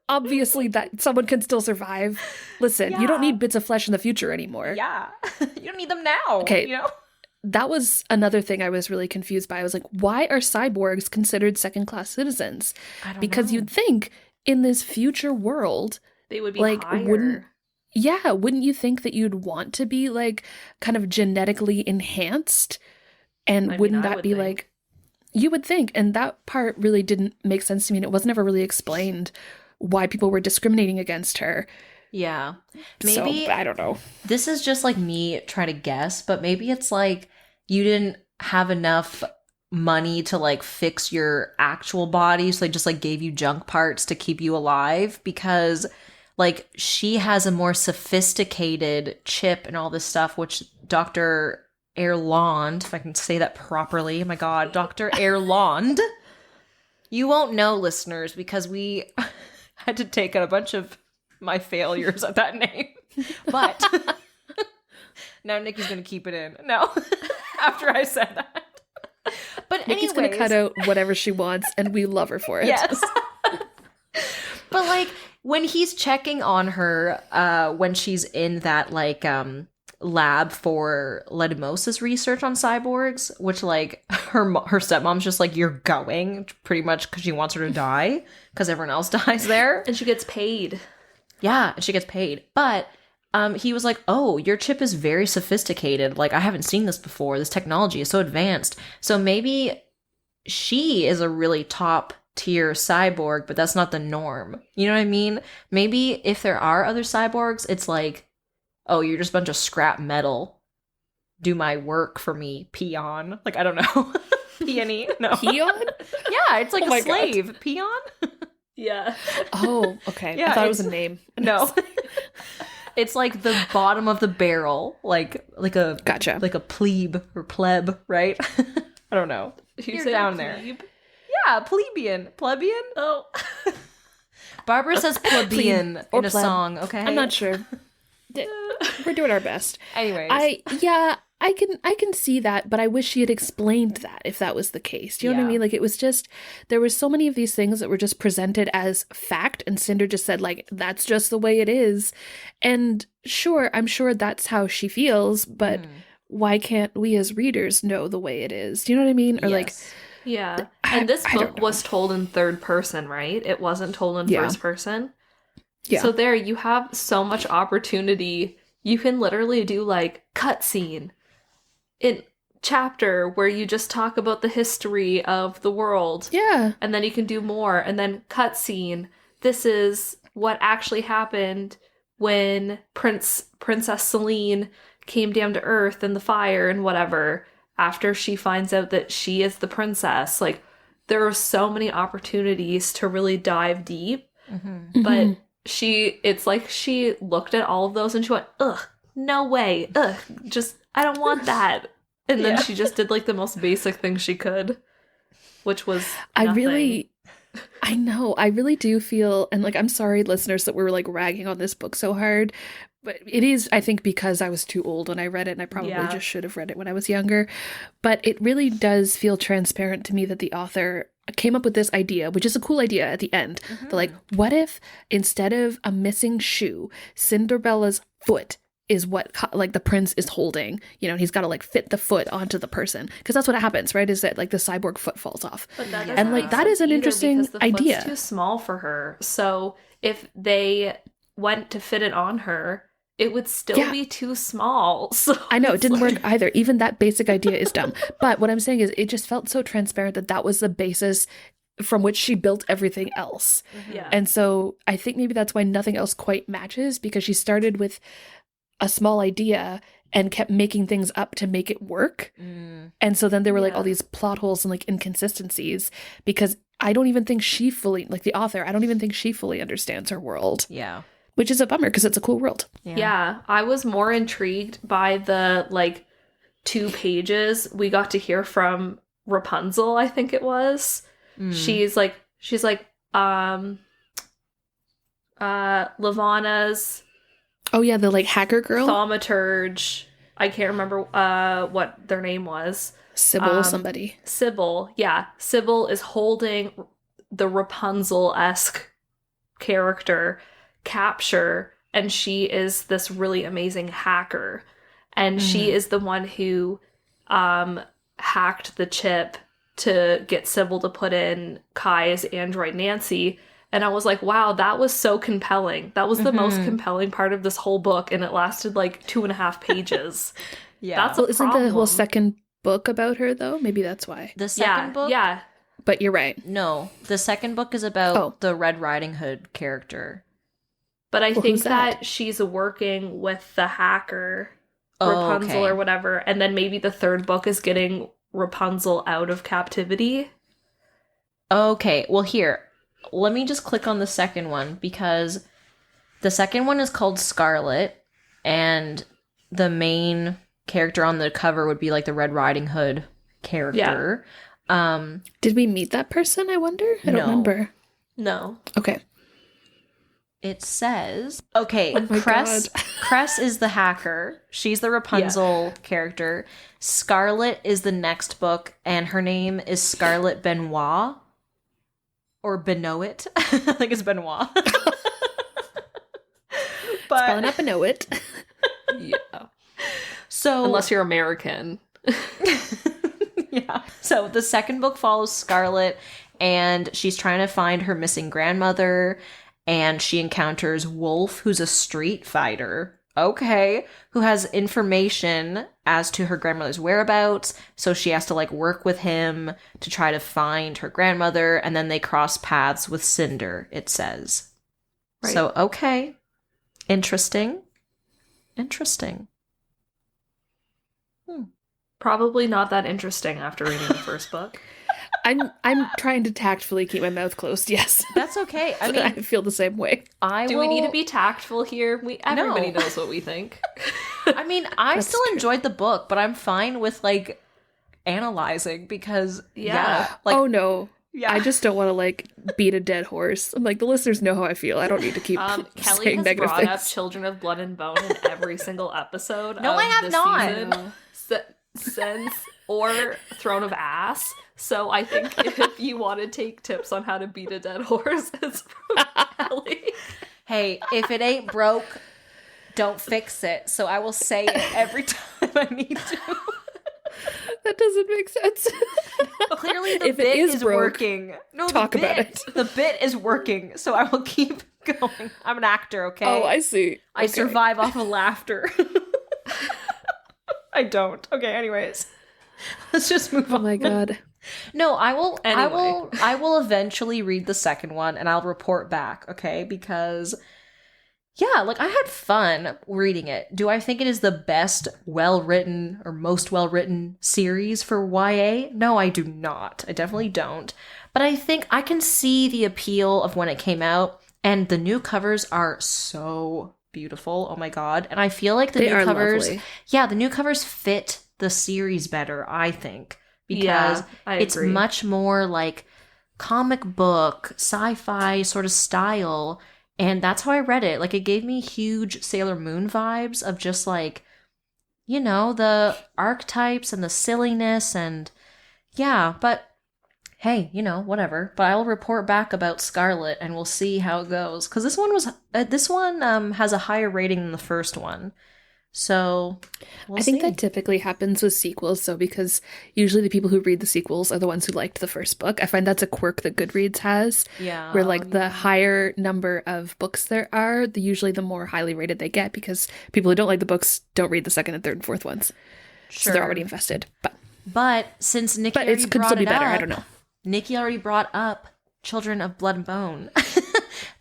Obviously that someone can still survive. Listen, you don't Yeah. need bits of flesh in the future anymore. yeah, you don't need them now. Okay. You know? That was another thing I was really confused by. I was like, why are cyborgs considered second-class citizens? I don't Because know. you'd think in this future world, They would be like, higher. wouldn't you think that you'd want to be, like, kind of genetically enhanced? And I mean, wouldn't I that would be think. like, you would think, and that part really didn't make sense to me, and it was never really explained why people were discriminating against her. Yeah. Maybe So, I don't know. this is just like me trying to guess, but maybe it's like you didn't have enough money to like fix your actual body, so they just like gave you junk parts to keep you alive, because like she has a more sophisticated chip and all this stuff, which Dr. Erland, if I can say that properly, oh my god, Dr. Erland, you won't know, listeners, because we had to take out a bunch of my failures at that name. But now Nikki's gonna keep it in. No, after I said that. But Nikki's going to cut out whatever she wants, and we love her for it. Yes. But like when he's checking on her, when she's in that like lab for Ledimosis research on cyborgs, which like her stepmom's just like, you're going, pretty much because she wants her to die because everyone else dies there. And she gets paid. Yeah, and she gets paid. But he was like, oh, your chip is very sophisticated. Like, I haven't seen this before. This technology is so advanced. So maybe she is a really top tier cyborg, but that's not the norm. You know what I mean? Maybe if there are other cyborgs, it's like, oh, you're just a bunch of scrap metal. Do my work for me, peon. Like, I don't know. Peony? No. Peon? Yeah, it's like Oh my a slave. Peon? Yeah. Oh, okay. Yeah, I thought it was a it's- name. No. It's like the bottom of the barrel, like a Gotcha. like a plebe or pleb, right? I don't know. You You're say down there. plebe? Yeah, plebeian. Plebeian? Oh. Barbara says plebeian or in a pleb. song, okay? I'm not sure. We're doing our best. Anyways. I can see that, but I wish she had explained that if that was the case. Do you know what I Yeah. mean? Like, it was just, there were so many of these things that were just presented as fact, and Cinder just said, like, that's just the way it is. And sure, I'm sure that's how she feels, but why can't we as readers know the way it is? Do you know what I mean? Or like, Yes. Yeah. I- And this I don't book know. was told in third person, right? It wasn't told in Yeah. first person. yeah. So there you have so much opportunity. You can literally do like cutscene in chapter where you just talk about the history of the world. Yeah. And then you can do more. And then cutscene. This is what actually happened when Princess Celine came down to Earth in the fire and whatever, after she finds out that she is the princess. Like, there are so many opportunities to really dive deep. But it's like she looked at all of those and she went, ugh, no way. Ugh, just, I don't want that. And then she just did like the most basic thing she could, which was nothing. I know. I really do feel, and like, I'm sorry, listeners, that we're like ragging on this book so hard, but it is, I think, because I was too old when I read it, and I probably just should have read it when I was younger. But it really does feel transparent to me that the author came up with this idea, which is a cool idea at the end. But like, what if instead of a missing shoe, Cinderella's foot is what like the prince is holding, you know, and he's got to like fit the foot onto the person, because that's what happens, right? Is that like the cyborg foot falls off. But that and like that is an interesting the idea. Foot's too small for her. So if they went to fit it on her, it would still be too small. So I know, it didn't work either. Even that basic idea is dumb. But what I'm saying is it just felt so transparent that that was the basis from which she built everything else. Yeah. And so I think maybe that's why nothing else quite matches, because she started with a small idea and kept making things up to make it work. And so then there were like all these plot holes and like inconsistencies, because I don't even think she fully, like the author, I don't even think she fully understands her world. Yeah. Which is a bummer, because it's a cool world. Yeah, I was more intrigued by the like 2 pages we got to hear from Rapunzel, I think it was. She's like Lavana's Oh yeah, the like hacker girl? thaumaturge. I can't remember what their name was. Sybil somebody. Sybil, yeah. Sybil is holding the Rapunzel-esque character capture, and she is this really amazing hacker. And she is the one who hacked the chip to get Sybil to put in Kai's android Nancy. And I was like, wow, that was so compelling. That was the most compelling part of this whole book, and it lasted like 2.5 pages. That's a isn't problem. the whole second book about her though? Maybe that's why. The second book? Yeah. But you're right. No, the second book is about the Red Riding Hood character. But I think who's that? that she's working with the hacker, Rapunzel or whatever, and then maybe the third book is getting Rapunzel out of captivity. Okay, well here, let me just click on the second one, because the second one is called Scarlet, and the main character on the cover would be like the Red Riding Hood character. Did we meet that person, I wonder? I don't remember. No. Okay. It says, okay, my Cress God. Cress is the hacker. She's the Rapunzel character. Scarlet is the next book, and her name is Scarlet Benoit. Or Benoit. I think it's Benoit. But Spelling up Benoit. Yeah. So Unless you're American. yeah. So the second book follows Scarlet, and she's trying to find her missing grandmother, and she encounters Wolf, who's a street fighter. Okay. Who has information as to her grandmother's whereabouts, so she has to like work with him to try to find her grandmother, and then they cross paths with Cinder, it says. Right. So, okay. Interesting. Probably not that interesting after reading the first book. I'm trying to tactfully keep my mouth closed, yes. That's okay. I I mean, feel the same way. Do we need to be tactful here? Everybody knows what we think. I mean, I That's still true. enjoyed the book, but I'm fine with like analyzing, because like oh no. yeah. I just don't want to like beat a dead horse. I'm like, the listeners know how I feel. I don't need to keep Kelly saying has negative brought up things. Children of Blood and Bone in every single episode. No, of I have this not. Season, since or Throne of Ass. So I think if you want to take tips on how to beat a dead horse, it's from Kelly. Hey, if it ain't broke, don't fix it. So I will say it every time I need to. That doesn't make sense. Clearly the If it bit is is broke, working. No, talk about it. The bit is working, so I will keep going. I'm an actor, okay? Oh, I see. I survive off of laughter. I don't. Okay, anyways. Let's just move on. Oh my god. No, I will. Anyway. I will eventually read the second one, and I'll report back. Okay, because yeah, like I had fun reading it. Do I think it is the best well written or most well written series for YA? No, I do not. I definitely don't. But I think I can see the appeal of when it came out, and the new covers are so beautiful. Oh my god! And I feel like the They new are covers, lovely. yeah, the new covers fit the series better. I think because Yeah, I it's agree. much more like comic book, sci-fi sort of style. And that's how I read it. Like, it gave me huge Sailor Moon vibes of just like, you know, the archetypes and the silliness and yeah, but hey, you know, whatever. But I'll report back about Scarlet and we'll see how it goes. Because this one has a higher rating than the first one. So we'll I think see. that typically happens with sequels, so because usually the people who read the sequels are the ones who liked the first book. I find that's a quirk that Goodreads has, Yeah. where like the higher number of books there are, usually the more highly rated they get because people who don't like the books don't read the second and third and fourth ones. So they're already invested. But since Nikki But already it could brought still be it better. I up, don't know. Nikki already brought up Children of Blood and Bone.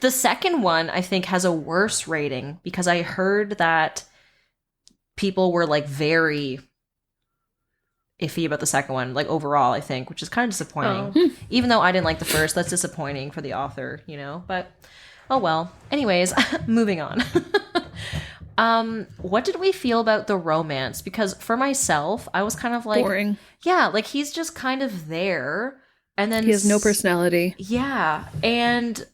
The second one, I think, has a worse rating because I heard that people were like very iffy about the second one, like overall, I think, which is kind of disappointing. Oh. Even though I didn't like the first, that's disappointing for the author, you know? But oh well. Anyways, moving on. What did we feel about the romance? Because for myself, I was kind of like, Boring. yeah, like he's just kind of there. And then He has no personality. yeah. And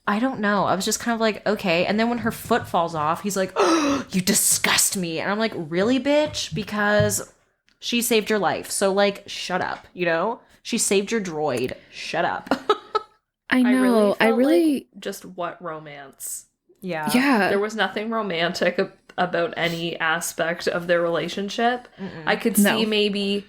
I don't know. I was just kind of like, okay. And then when her foot falls off, he's like, oh, you disgust me. And I'm like, really, bitch? Because she saved your life. So, like, shut up, you know? She saved your droid. Shut up. I know. I felt really. like just what romance. Yeah. Yeah. There was nothing romantic about any aspect of their relationship. I could see No. maybe,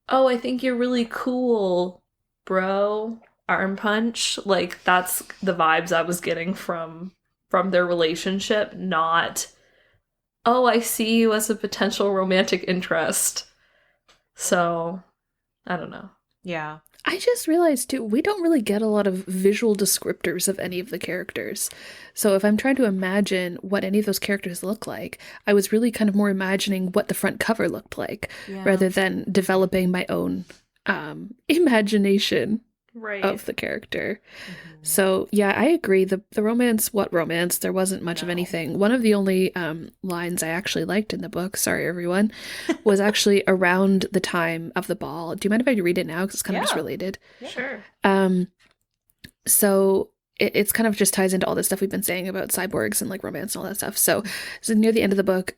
oh, I think you're really cool, bro. Arm punch. Like, that's the vibes I was getting from their relationship, not, oh, I see you as a potential romantic interest. So, I don't know. Yeah. I just realized too, we don't really get a lot of visual descriptors of any of the characters. So if I'm trying to imagine what any of those characters look like, I was really kind of more imagining what the front cover looked like Yeah. rather than developing my own imagination Right. of the character. So yeah, I agree. The romance, what romance? There wasn't much of No. anything. One of the only lines I actually liked in the book, sorry everyone, was actually around the time of the ball. Do you mind if I read it now? Because it's kind of just Yeah. related. Sure. So it's kind of just ties into all this stuff we've been saying about cyborgs and like romance and all that stuff. So near the end of the book,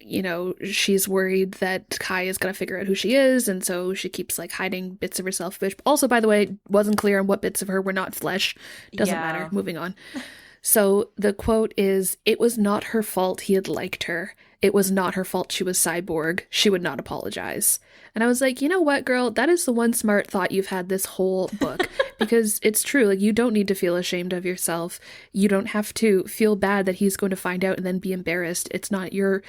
you know, she's worried that Kai is going to figure out who she is. And so she keeps like hiding bits of herself, which also, by the way, wasn't clear on what bits of her were not flesh. Doesn't Yeah. matter. Moving on. So the quote is, "It was not her fault he had liked her. It was not her fault she was cyborg. She would not apologize." And I was like, you know what, girl? That is the one smart thought you've had this whole book. Because it's true. Like, you don't need to feel ashamed of yourself. You don't have to feel bad that he's going to find out and then be embarrassed. It's not your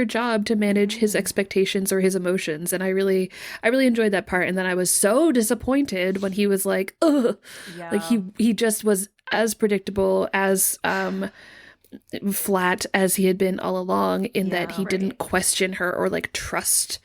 job to manage his expectations or his emotions. And I really enjoyed that part. And then I was so disappointed when he was like, ugh. Yeah. Like he just was as predictable, as flat as he had been all along, in that he right. didn't question her or like trust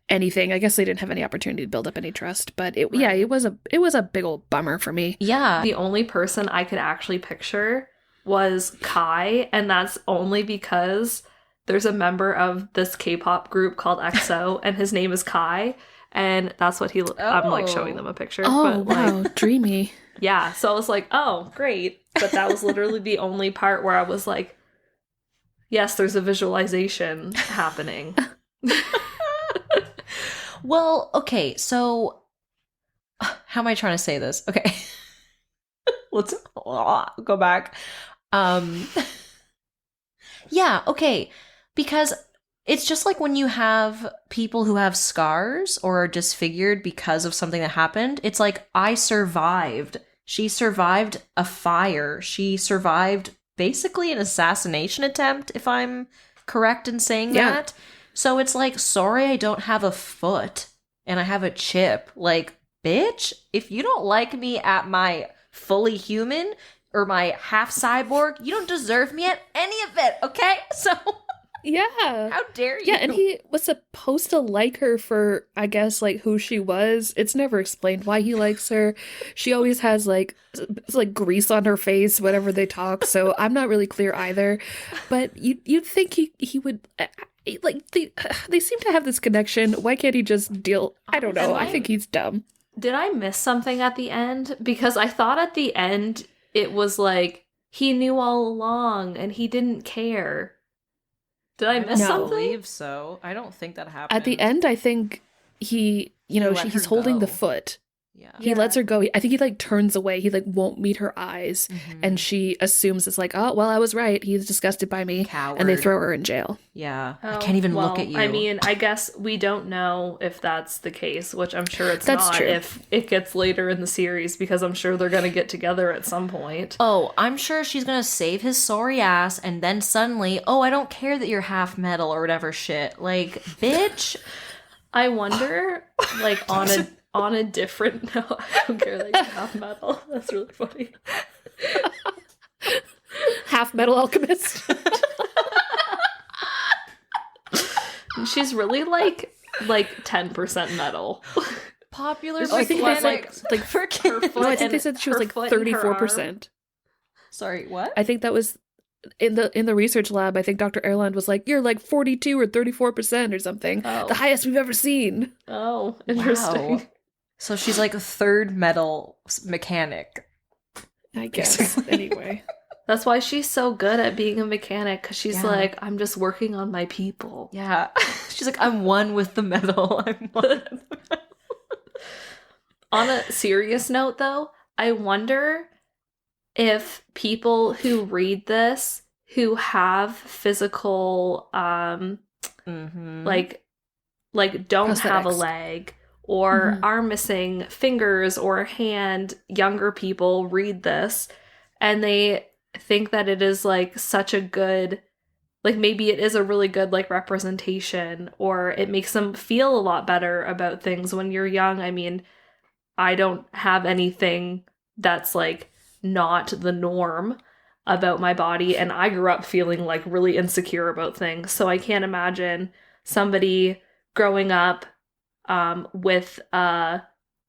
anything. I guess they didn't have any opportunity to build up any trust, but it was a big old bummer for me. Yeah. The only person I could actually picture was Kai, and that's only because there's a member of this K-pop group called EXO, and his name is Kai, and that's what I'm like showing them a picture. Oh, but, wow, like, dreamy. yeah, so I was like, oh, great. But that was literally the only part where I was like, yes, there's a visualization happening. Well, okay, so how am I trying to say this? Okay. Let's go back. Yeah, okay. Because it's just like when you have people who have scars or are disfigured because of something that happened. It's like, I survived. She survived a fire. She survived basically an assassination attempt, if I'm correct in saying Yeah. that. So it's like, sorry, I don't have a foot and I have a chip. Like, bitch, if you don't like me at my fully human or my half cyborg, you don't deserve me at any of it, okay? So Yeah. how dare you? Yeah, and he was supposed to like her for, I guess, like, who she was. It's never explained why he likes her. She always has, like grease on her face whenever they talk, so I'm not really clear either. But you'd think he would... Like, they seem to have this connection. Why can't he just deal... I don't know. I think he's dumb. Did I miss something at the end? Because I thought at the end it was like he knew all along and he didn't care. Did I miss I something? believe so. I don't think that happened. At the end, I think he, let he's her holding the go. foot. Yeah. He lets her go. I think he, like, turns away. He, like, won't meet her eyes. And she assumes it's like, oh, well, I was right. He's disgusted by me. Coward. And they throw her in jail. Yeah. I Oh, can't even well, look at you. I mean, I guess we don't know if that's the case, which I'm sure it's That's not true. if it gets later in the series, because I'm sure they're going to get together at some point. Oh, I'm sure she's gonna save his sorry ass, and then suddenly, oh, I don't care that you're half metal or whatever shit. Like, bitch. I wonder, like, on a different note, I don't care that you're half metal. That's really funny. Half metal alchemist. She's really like 10% metal. Popular I think they mechanic. said, like, freaking. No, I think they said she was, like, 34%. Sorry, what? I think that was in the research lab. I think Dr. Erland was like, you're like 42 or 34% or something. Oh. The highest we've ever seen. Oh, interesting. Wow. So she's like a third metal mechanic. I guess. Anyway. That's why she's so good at being a mechanic, because she's Yeah. like, I'm just working on my people. Yeah. She's like, I'm one with the metal. I'm one with the metal. On a serious note, though, I wonder if people who read this, who have physical, like don't have a Prosthetics. leg, or are missing fingers or a hand, younger people read this, and they think that it is, like, such a good, like, maybe it is a really good, like, representation, or it makes them feel a lot better about things when you're young. I mean, I don't have anything that's, like, not the norm about my body, and I grew up feeling, like, really insecure about things, so I can't imagine somebody growing up with a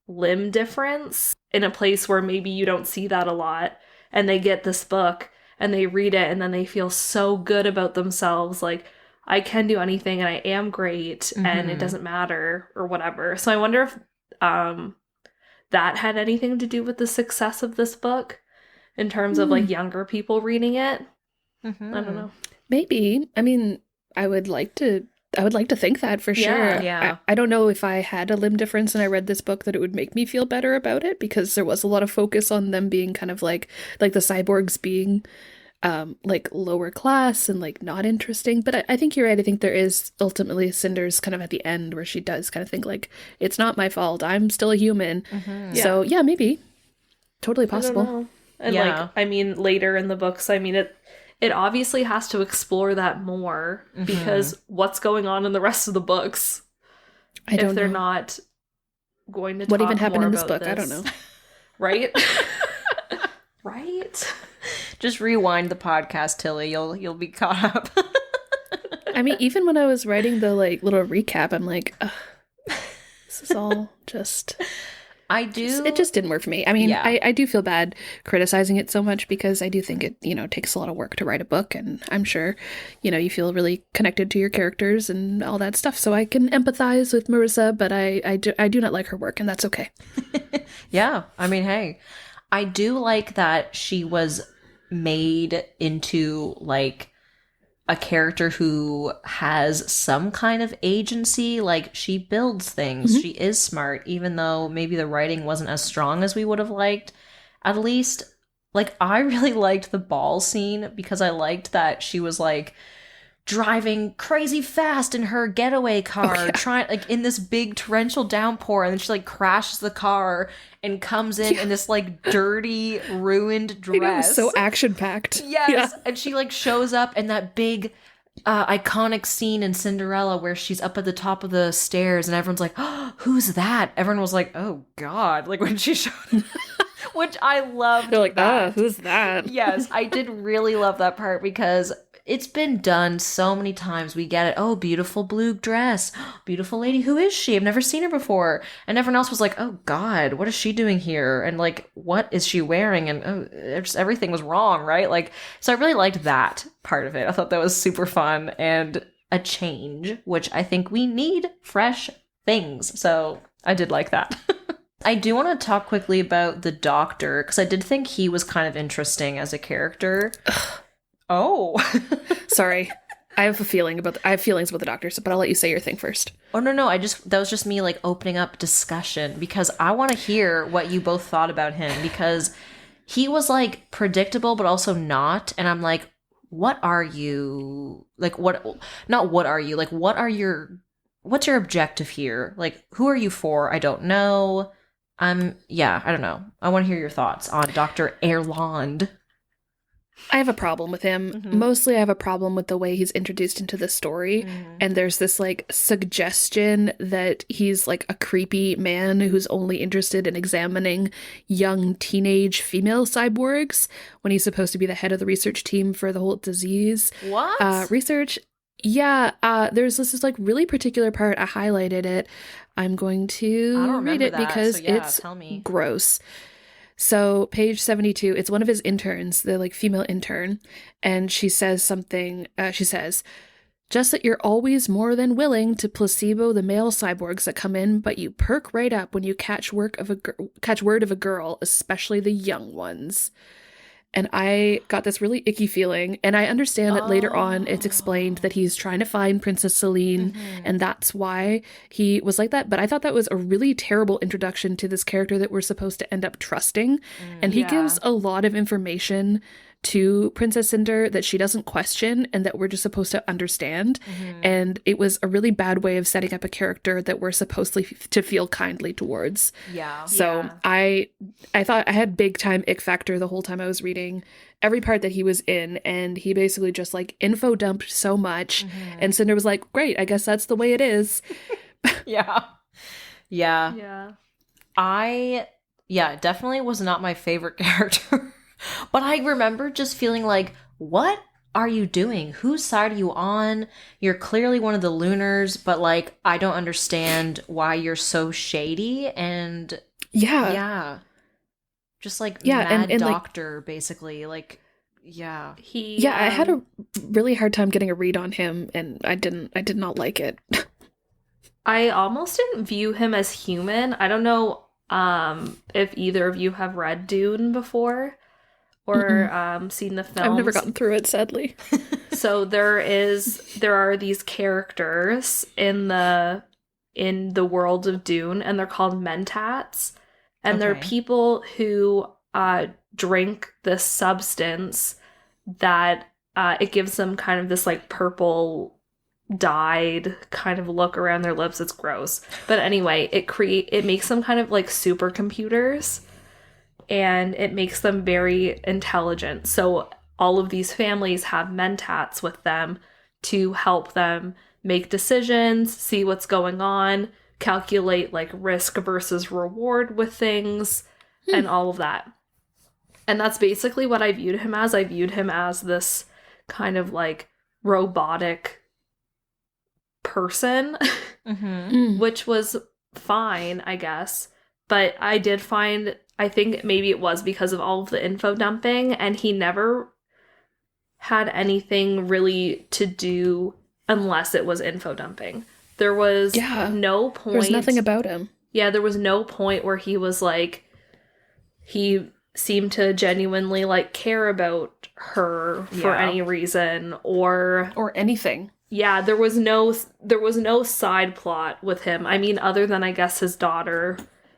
limb difference in a place where maybe you don't see that a lot, and they get this book and they read it and then they feel so good about themselves, like, I can do anything and I am great and it doesn't matter or whatever. So I wonder if that had anything to do with the success of this book in terms of, like, younger people reading it. I don't know. Maybe. I mean, I would like to think that for sure. Yeah. I don't know if I had a limb difference and I read this book that it would make me feel better about it, because there was a lot of focus on them being kind of like the cyborgs being like lower class and, like, not interesting. But I think you're right. I think there is ultimately Cinder's kind of at the end where she does kind of think, like, it's not my fault. I'm still a human. So yeah, maybe. Totally possible. I don't know. And Yeah. like, I mean, later in the books, I mean, it obviously has to explore that more, because what's going on in the rest of the books? I don't if they're know. not going to What talk even happened more in this about book? I don't know. Right? Right? Just rewind the podcast, Tilly. You'll be caught up. I mean, even when I was writing the, like, little recap, I'm like, ugh, this is all just... It just didn't work for me. I mean, Yeah. I do feel bad criticizing it so much, because I do think it, takes a lot of work to write a book, and I'm sure, you feel really connected to your characters and all that stuff. So I can empathize with Marissa, but I do not like her work, and that's okay. Yeah. I mean, hey, I do like that she was made into, like, a character who has some kind of agency. Like, she builds things. She is smart, even though maybe the writing wasn't as strong as we would have liked. At least, like, I really liked the ball scene, because I liked that she was, like, driving crazy fast in her getaway car, trying, like, in this big torrential downpour, and then she, like, crashes the car and comes in this, like, dirty, ruined dress. It was so action-packed. Yes, and she, like, shows up in that big iconic scene in Cinderella where she's up at the top of the stairs and everyone's like, oh, who's that? Everyone was like, oh God, like when she showed which I loved. They're like, that. who's that? Yes, I did really love that part because it's been done so many times. We get it. Oh, beautiful blue dress. Beautiful lady. Who is she? I've never seen her before. And everyone else was like, oh God, what is she doing here? And like, what is she wearing? And just everything was wrong, right? Like, so I really liked that part of it. I thought that was super fun and a change, which I think we need fresh things. So I did like that. I do want to talk quickly about the doctor because I did think he was kind of interesting as a character. Oh. Sorry. I have feelings about the doctor, but I'll let you say your thing first. Oh, no. That was just me like opening up discussion because I want to hear what you both thought about him because he was like predictable, but also not. And I'm like, what are you? Like, not what are you? Like, what's your objective here? Like, who are you for? I don't know. I don't know. I want to hear your thoughts on Dr. Erland. I have a problem with him. Mm-hmm. Mostly I have a problem with the way he's introduced into the story. Mm-hmm. And there's this like suggestion that he's like a creepy man who's only interested in examining young teenage female cyborgs when he's supposed to be the head of the research team for the whole disease. What? Research. Yeah. There's this like really particular part. I highlighted it. I'm going to read it because it's gross. So page 72, it's one of his interns, the like female intern, and she says something, she says, just that you're always more than willing to placebo the male cyborgs that come in, but you perk right up when you catch word of a girl, especially the young ones. And I got this really icky feeling. And I understand that later on it's explained that he's trying to find Princess Celine. Mm-hmm. And that's why he was like that. But I thought that was a really terrible introduction to this character that we're supposed to end up trusting. And he gives a lot of information to Princess Cinder that she doesn't question and that we're just supposed to understand. Mm-hmm. And it was a really bad way of setting up a character that we're supposed to feel kindly towards. Yeah. So I thought I had big time ick factor the whole time I was reading every part that he was in, and he basically just like info dumped so much. Mm-hmm. And Cinder was like, great, I guess that's the way it is. Yeah. I definitely was not my favorite character. But I remember just feeling like, what are you doing? Whose side are you on? You're clearly one of the Lunars, but like, I don't understand why you're so shady. And just like mad and doctor, like, basically. Like, I had a really hard time getting a read on him, and I did not like it. I almost didn't view him as human. I don't know if either of you have read Dune before. Or seen the films. I've never gotten through it, sadly. So there are these characters in the world of Dune, and they're called mentats, and they're people who drink this substance that it gives them kind of this like purple dyed kind of look around their lips. It's gross, but anyway, it makes them kind of like supercomputers. And it makes them very intelligent. So all of these families have mentats with them to help them make decisions, see what's going on, calculate like risk versus reward with things, and all of that. And that's basically what I viewed him as. I viewed him as this kind of like robotic person, which was fine, I guess. But I did find, I think maybe it was because of all of the info dumping, and he never had anything really to do unless it was info dumping. There was no point. There was nothing about him. Yeah, there was no point where he was like, he seemed to genuinely like care about her for any reason or anything. Yeah, there was no side plot with him. I mean, other than I guess his daughter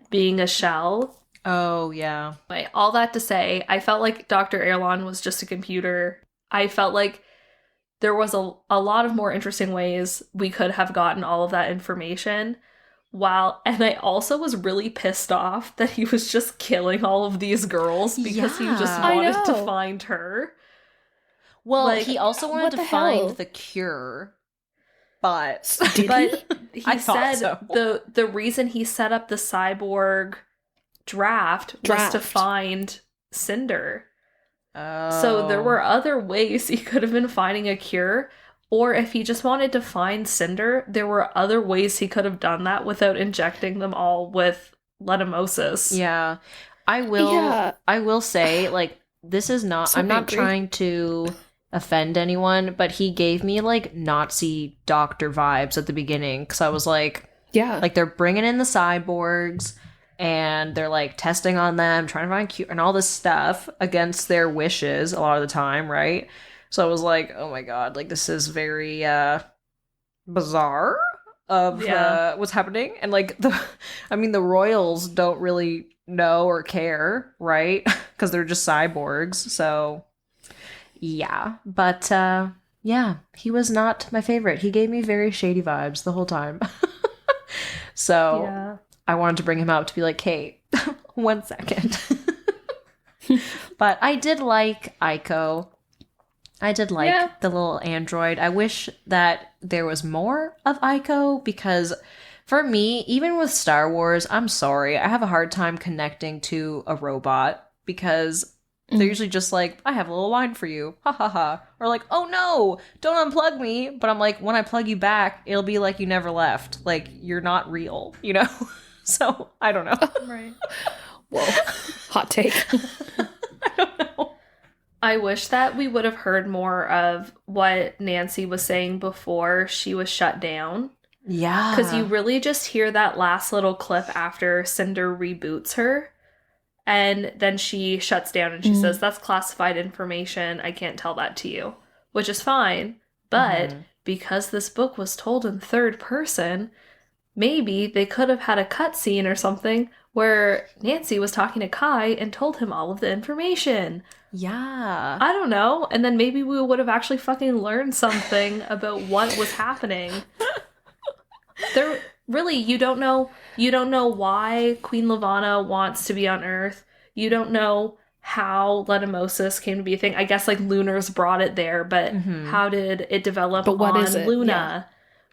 being a shell. Oh, yeah. But all that to say, I felt like Dr. Erland was just a computer. I felt like there was a lot of more interesting ways we could have gotten all of that information. And I also was really pissed off that he was just killing all of these girls because he just wanted to find her. Well, Like, he also wanted what to the find hell? the cure, but But he I thought said so. the reason he set up the cyborg draft was to find Cinder. So there were other ways he could have been finding a cure, or if he just wanted to find Cinder, there were other ways he could have done that without injecting them all with letimosis. Yeah. I will say, like, this is not, So I'm not angry. trying to offend anyone, but he gave me, like, Nazi doctor vibes at the beginning, because I was like, Yeah. they're bringing in the cyborgs, and they're, like, testing on them, trying to find cure, and all this stuff against their wishes a lot of the time, right? So I was like, oh my god, like, this is very, bizarre of what's happening. And, like, the royals don't really know or care, right? Because they're just cyborgs, so yeah. But yeah, he was not my favorite. He gave me very shady vibes the whole time. So Yeah. I wanted to bring him out to be like, hey, 1 second. But I did like Aiko. I did like the little android. I wish that there was more of Aiko, because for me, even with Star Wars, I'm sorry, I have a hard time connecting to a robot, because they're usually just like, I have a little line for you, ha ha ha. Or like, oh no, don't unplug me. But I'm like, when I plug you back, it'll be like you never left. Like, you're not real, you know? So, I don't know. Right. Whoa. Hot take. I don't know. I wish that we would have heard more of what Nancy was saying before she was shut down. Yeah. Because you really just hear that last little clip after Cinder reboots her. And then she shuts down and she says, that's classified information. I can't tell that to you. Which is fine. But because this book was told in third person, maybe they could have had a cutscene or something where Nancy was talking to Kai and told him all of the information. Yeah. I don't know. And then maybe we would have actually fucking learned something about what was happening. There really, you don't know why Queen Levana wants to be on Earth. You don't know how letimosis came to be a thing. I guess like Lunar's brought it there, but how did it develop But what on is it? Luna?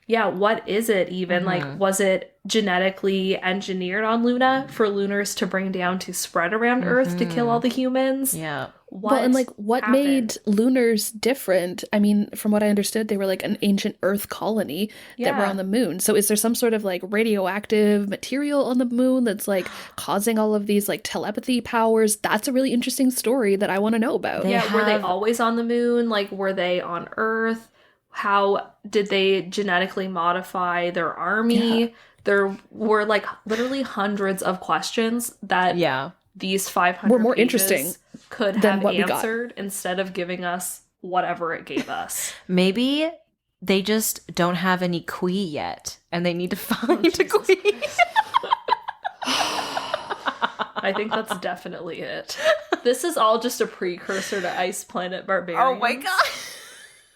Yeah, what is it even? Like, was it genetically engineered on Luna for Lunars to bring down to spread around Earth to kill all the humans? Yeah. Well, and like, what happened? made Lunars different? I mean, from what I understood, they were like an ancient Earth colony that were on the moon. So is there some sort of like radioactive material on the moon that's like causing all of these like telepathy powers? That's a really interesting story that I want to know about. Were they always on the moon? Like, were they on Earth? How did they genetically modify their army? Yeah. There were like literally hundreds of questions that these 500 were more pages interesting could than have what we got. answered instead of giving us whatever it gave us. Maybe they just don't have any Kui yet, and they need to find a Kui. I think that's definitely it. This is all just a precursor to Ice Planet Barbarians. Oh my god.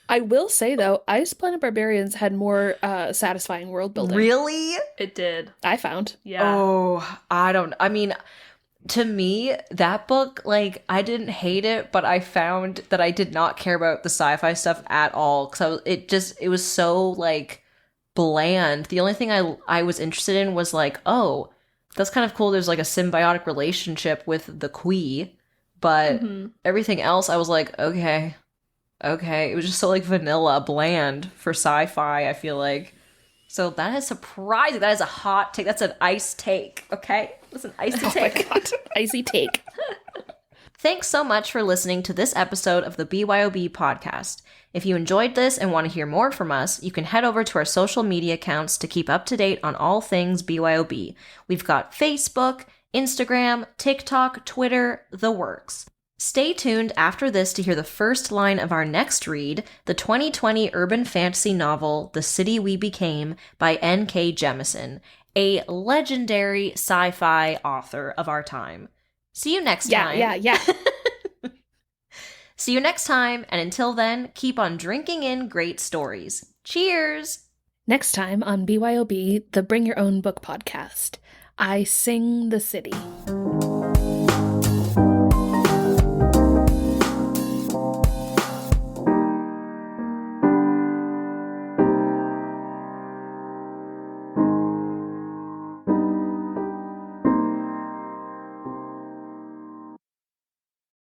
I will say, though, Ice Planet Barbarians had more satisfying world building. Really? It did. I found. Yeah. Oh, I mean, to me, that book, like, I didn't hate it, but I found that I did not care about the sci-fi stuff at all, because it was so, like, bland. The only thing I was interested in was, like, oh, that's kind of cool, there's, like, a symbiotic relationship with the Kui, but everything else, I was like, okay. It was just so, like, vanilla, bland for sci-fi, I feel like. So that is surprising. That is a hot take. That's an ice take, okay? That's an icy take. Oh my god. Icy take. Thanks so much for listening to this episode of the BYOB podcast. If you enjoyed this and want to hear more from us, you can head over to our social media accounts to keep up to date on all things BYOB. We've got Facebook, Instagram, TikTok, Twitter, the works. Stay tuned after this to hear the first line of our next read, the 2020 urban fantasy novel, The City We Became by N.K. Jemisin, a legendary sci-fi author of our time. See you next time. Yeah. See you next time, and until then, keep on drinking in great stories. Cheers! Next time on BYOB, the Bring Your Own Book podcast, I Sing the City.